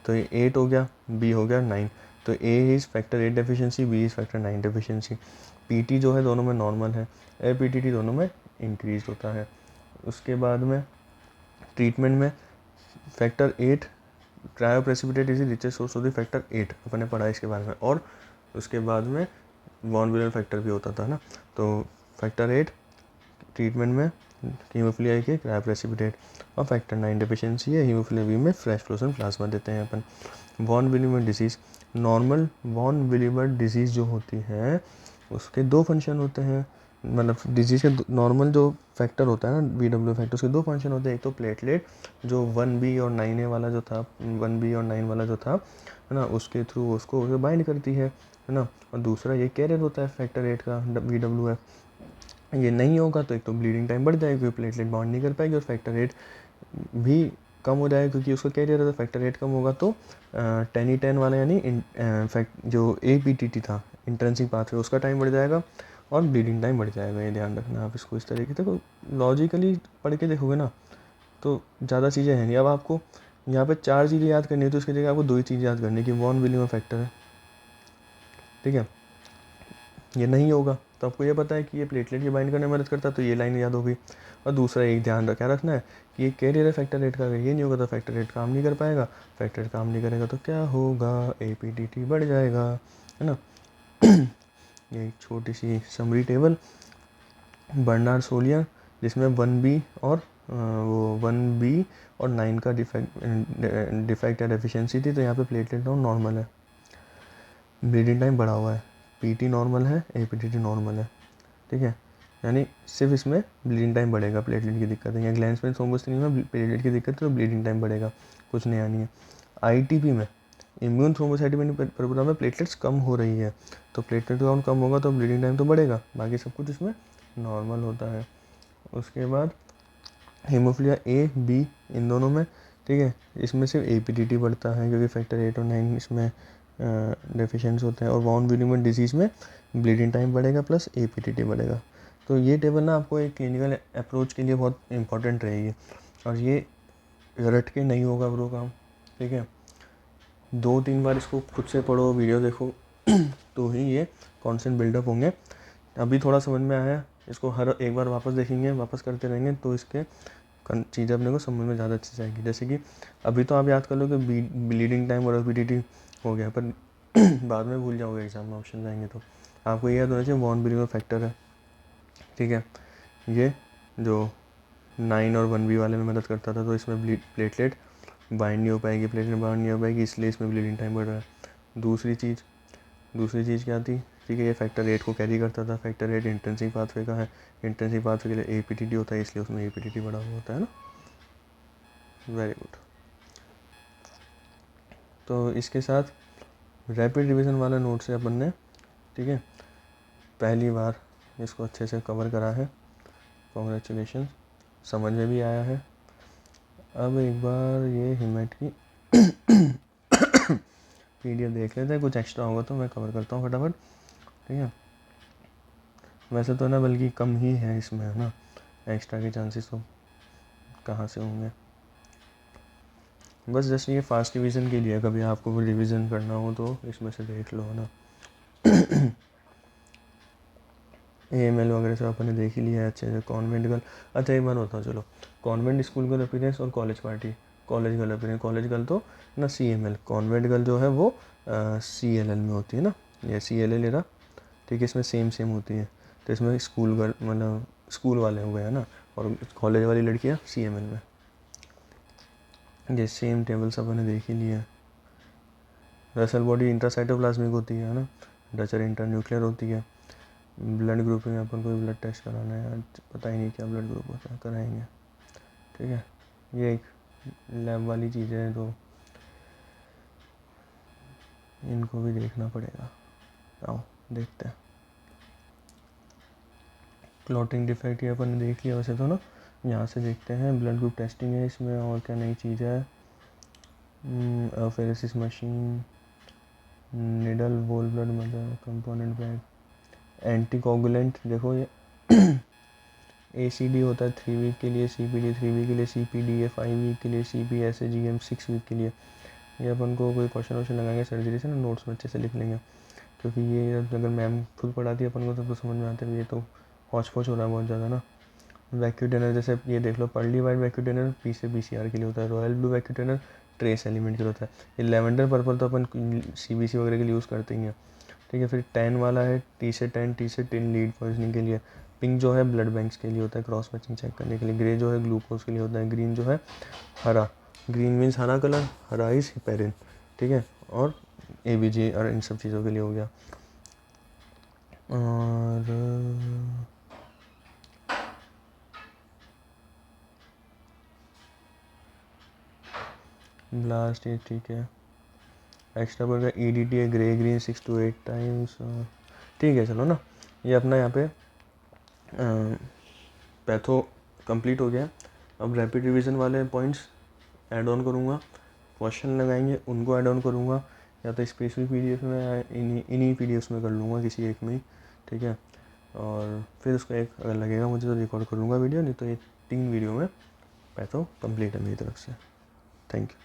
तो ये 8 हो गया, B हो गया 9, तो A is factor 8 deficiency, B is factor 9 deficiency. PT जो है दोनों में नॉर्मल है, APTT दोनों में इंक्रीज होता है। उसके बाद में ट्रीटमेंट में factor 8 cryoprecipitate is richest source of the factor 8, अपन ने पढ़ा इसके बारे में। और उसके बाद में वॉन विलन फैक्टर भी होता था ना, तो फैक्टर 8 ट्रीटमेंट में हीमोफिलिया के क्रायोप्रेसिपिटेट, और फैक्टर 9 डेफिशिएंसी है हीमोफिलिया बी में फ्रेश फ्लोसन प्लाज्मा देते हैं अपन। Von Willebrand disease, normal von Willebrand disease जो होती है उसके 2 फंक्शन होते हैं, मतलब डिजीज़ के नॉर्मल जो फैक्टर होता है ना VW फैक्टर, उसके 2 फंक्शन होते हैं। एक तो प्लेटलेट जो 1B और 9A वाला जो था, 1B और 9 वाला जो था, है ना, उसके थ्रू उसको बाइंड करती है ना। और दूसरा ये कैरियर होता है फैक्टर 8 का VWF। ये नहीं होगा तो एक तो ब्लीडिंग टाइम बढ़ जाएगी, प्लेटलेट बाउंड नहीं कर पाएगी, और फैक्टर 8 भी कम हो जाएगा क्योंकि उसका कैरियर है। तो फैक्टर 8 कम होगा तो 10E10 वाला यानी फैक्ट जो APTT था इंट्रेंसिक पाथवे, उसका टाइम बढ़ जाएगा और ब्लीडिंग टाइम बढ़ जाएगा। ये ध्यान रखना आप इसको इस तरीके से लॉजिकली पढ़ के देखोगे ना तो ज़्यादा चीज़ें हैं नहीं। अब आपको यहाँ पे 4 चीज़ें याद करनी है तो उसकी जगह आपको 2 ही चीज़ याद करनी है कि वॉन विलियम फैक्टर है, ठीक है। ये नहीं होगा तो आपको ये पता है कि ये प्लेटलेट की बाइंड करने में मदद करता है, तो ये लाइन याद होगी। और दूसरा एक ध्यान क्या रखना है कि ये कैरियर है फैक्टर 8 का, अगर ये नहीं होगा तो फैक्टर 8 काम नहीं कर पाएगा, फैक्टर 8 काम नहीं करेगा तो क्या होगा, APTT बढ़ जाएगा, है ना। ये एक छोटी सी समरी टेबल, बर्नार्ड सोलियर जिसमें 1B और वो 1B और 9 का डिफेक्ट या डेफिशिएंसी थी, तो यहाँ पे प्लेटलेट डाउन नॉर्मल है, ब्लीडिंग टाइम बढ़ा हुआ है, PT नॉर्मल है, APTT नॉर्मल है, ठीक है। यानी सिर्फ इसमें ब्लीडिंग टाइम बढ़ेगा, प्लेटलेट की दिक्कत है, या ग्लैंड्समैन थ्रोम्बोसिस में प्लेटलेट की दिक्कत है तो ब्लीडिंग टाइम बढ़ेगा, कुछ नया नहीं है। ITP में इम्यून थ्रोम्बोसाइटोपेनिक प्रोग्राम में प्लेटलेट्स कम हो रही है, तो प्लेटलेट काउंट कम होगा तो ब्लीडिंग टाइम तो बढ़ेगा, बाकी सब कुछ इसमें नॉर्मल होता है। उसके बाद हीमोफिलिया A, B इन दोनों में, ठीक है, इसमें सिर्फ APTT बढ़ता है क्योंकि फैक्टर 8 और 9 इसमें डेफिशिएंसी होते हैं, और वॉन विल्यूमन डिजीज़ में ब्लीडिंग टाइम बढ़ेगा प्लस APTT बढ़ेगा। तो ये टेबल ना आपको एक क्लिनिकल अप्रोच के लिए बहुत इंपॉर्टेंट रहेगी, और ये रट के नहीं होगा ब्रो काम, ठीक है। 2-3 बार इसको खुद से पढ़ो, वीडियो देखो तो ही ये कॉन्सेप्ट बिल्डअप होंगे। अभी थोड़ा समझ में आया, इसको हर एक बार वापस देखेंगे, वापस करते रहेंगे तो इसके चीज़ें अपने को समझ में ज़्यादा अच्छी जाएगी। जैसे कि अभी तो आप याद कर लो कि ब्लीडिंग टाइम और APTT हो गया, पर बाद में भूल जाओगे एग्जाम में ऑप्शन आएंगे तो। आपको ये याद होना चाहिए वॉन ब्रीगर फैक्टर है, ठीक है। ये जो 9 और 1B वाले में मदद करता था, तो इसमें प्लेटलेट बाइंड नहीं हो पाएगी, इसलिए इसमें ब्लीडिंग टाइम बढ़ रहा है। दूसरी चीज़ क्या थी, ठीक है, ये फैक्टर 8 को कैरी करता था। फैक्टर 8 इंटेंसिव पाथवे का है, इंटेंसिव पाथवे के लिए APTT होता है, इसलिए उसमें APTT बढ़ा हुआ होता है ना। Very good. तो इसके साथ रैपिड रिवीजन वाला नोट से अपन ने, ठीक है, पहली बार इसको अच्छे से कवर करा है। कॉन्ग्रेचुलेशन, समझ में भी आया है। अब एक बार ये हिमेट की PDF देख लेते हैं, कुछ एक्स्ट्रा होगा तो मैं कवर करता हूँ फटाफट, ठीक है। वैसे तो ना बल्कि कम ही है इसमें, है ना, एक्स्ट्रा के चांसेस तो कहाँ से होंगे। बस जस्ट ये फास्ट रिवीजन के लिए, कभी आपको भी रिवीजन करना हो तो इसमें से देख लो, है ना। AML वगैरह सब अपन ने देख ही लिया है अच्छे से। कॉन्वेंट गर्ल, अच्छा एक बार होता, चलो, कॉन्वेंट स्कूल गर्ल अपीयरेंस और college party. College girl appearance, college girl तो ना CML, कॉन्वेंट गर्ल जो है वो CLL में होती है ना, ये CLL ले रहा, ठीक है। इसमें सेम होती है, तो इसमें स्कूल गर्ल मतलब स्कूल वाले हो गए, है ना, और कॉलेज वाली लड़कियाँ CML में। ये सेम टेबल सब मैंने देख ही लिया है। रसल बॉडी इंट्रासाइटोप्लाज्मिक होती है ना, डचर इंटरन्यूक्लियर होती है। ब्लड ग्रुप में अपन को ब्लड टेस्ट कराना है, आज पता ही नहीं क्या ब्लड ग्रुप होता है, कराएंगे, ठीक है। ये एक लैब वाली चीज़ें हैं तो इनको भी देखना पड़ेगा। आओ देखते हैं। क्लॉटिंग डिफेक्ट ये अपन ने देख लिया वैसे तो ना। यहाँ से देखते हैं, ब्लड ग्रुप टेस्टिंग है इसमें, और क्या नई चीज़ है। Apheresis machine, needle whole blood mother component bag, anticoagulant, देखो ये ACD होता है 3 वीक के लिए, CPD 3 वीक के लिए, CPDA 5 वीक के लिए, CPSAGM 6 वीक के लिए। ये अपन को कोई क्वेश्चन लगाएंगे सर्जरी से ना, नोट्स में अच्छे से लिख लेंगे, क्योंकि ये अगर मैम खुद पढ़ाती है अपन को तो समझ में आता है। ये तो हौच पौच हो रहा है बहुत ज़्यादा ना। वैक्यूटेनर, जैसे ये देख लो, पर्ली वाइट वैक्यूटेनर P से PCR के लिए होता है। Royal blue vacutainer trace element के लिए होता है। ये लेवेंडर पर्पल तो अपन CBC वगैरह के लिए यूज़ करते ही हैं, ठीक है। फिर 10 वाला है T से 10 लीड पॉइजनिंग के लिए। पिंक जो है ब्लड बैंक्स के लिए होता है, क्रॉस मैचिंग चेक करने के लिए। ग्रे जो है ग्लूकोज के लिए होता है। ग्रीन जो है हरा, ग्रीन मीन्स हरा कलर, हरा इज हेपेरिन, ठीक है। और ABG और इन सब चीज़ों के लिए हो गया। और ब्लास्ट ये ठीक है। एक्स्ट्रा बोल रहा है EDT है ग्रे ग्रीन 6 to 8 टाइम्स, ठीक है। चलो ना, ये अपना यहाँ पे पैथो कंप्लीट हो गया। अब रैपिड रिवीजन वाले पॉइंट्स ऐड ऑन करूँगा, क्वेश्चन लगाएंगे उनको ऐड ऑन करूँगा, या तो स्पेसिफिक PDF में या इन्हीं PDFs में कर लूँगा किसी एक में ही, ठीक है। और फिर उसको एक अगर लगेगा मुझे तो रिकॉर्ड कर लूँगा वीडियो, नहीं तो ये 3 वीडियो में पैथो कंप्लीट है मेरी तरफ से। Thank you.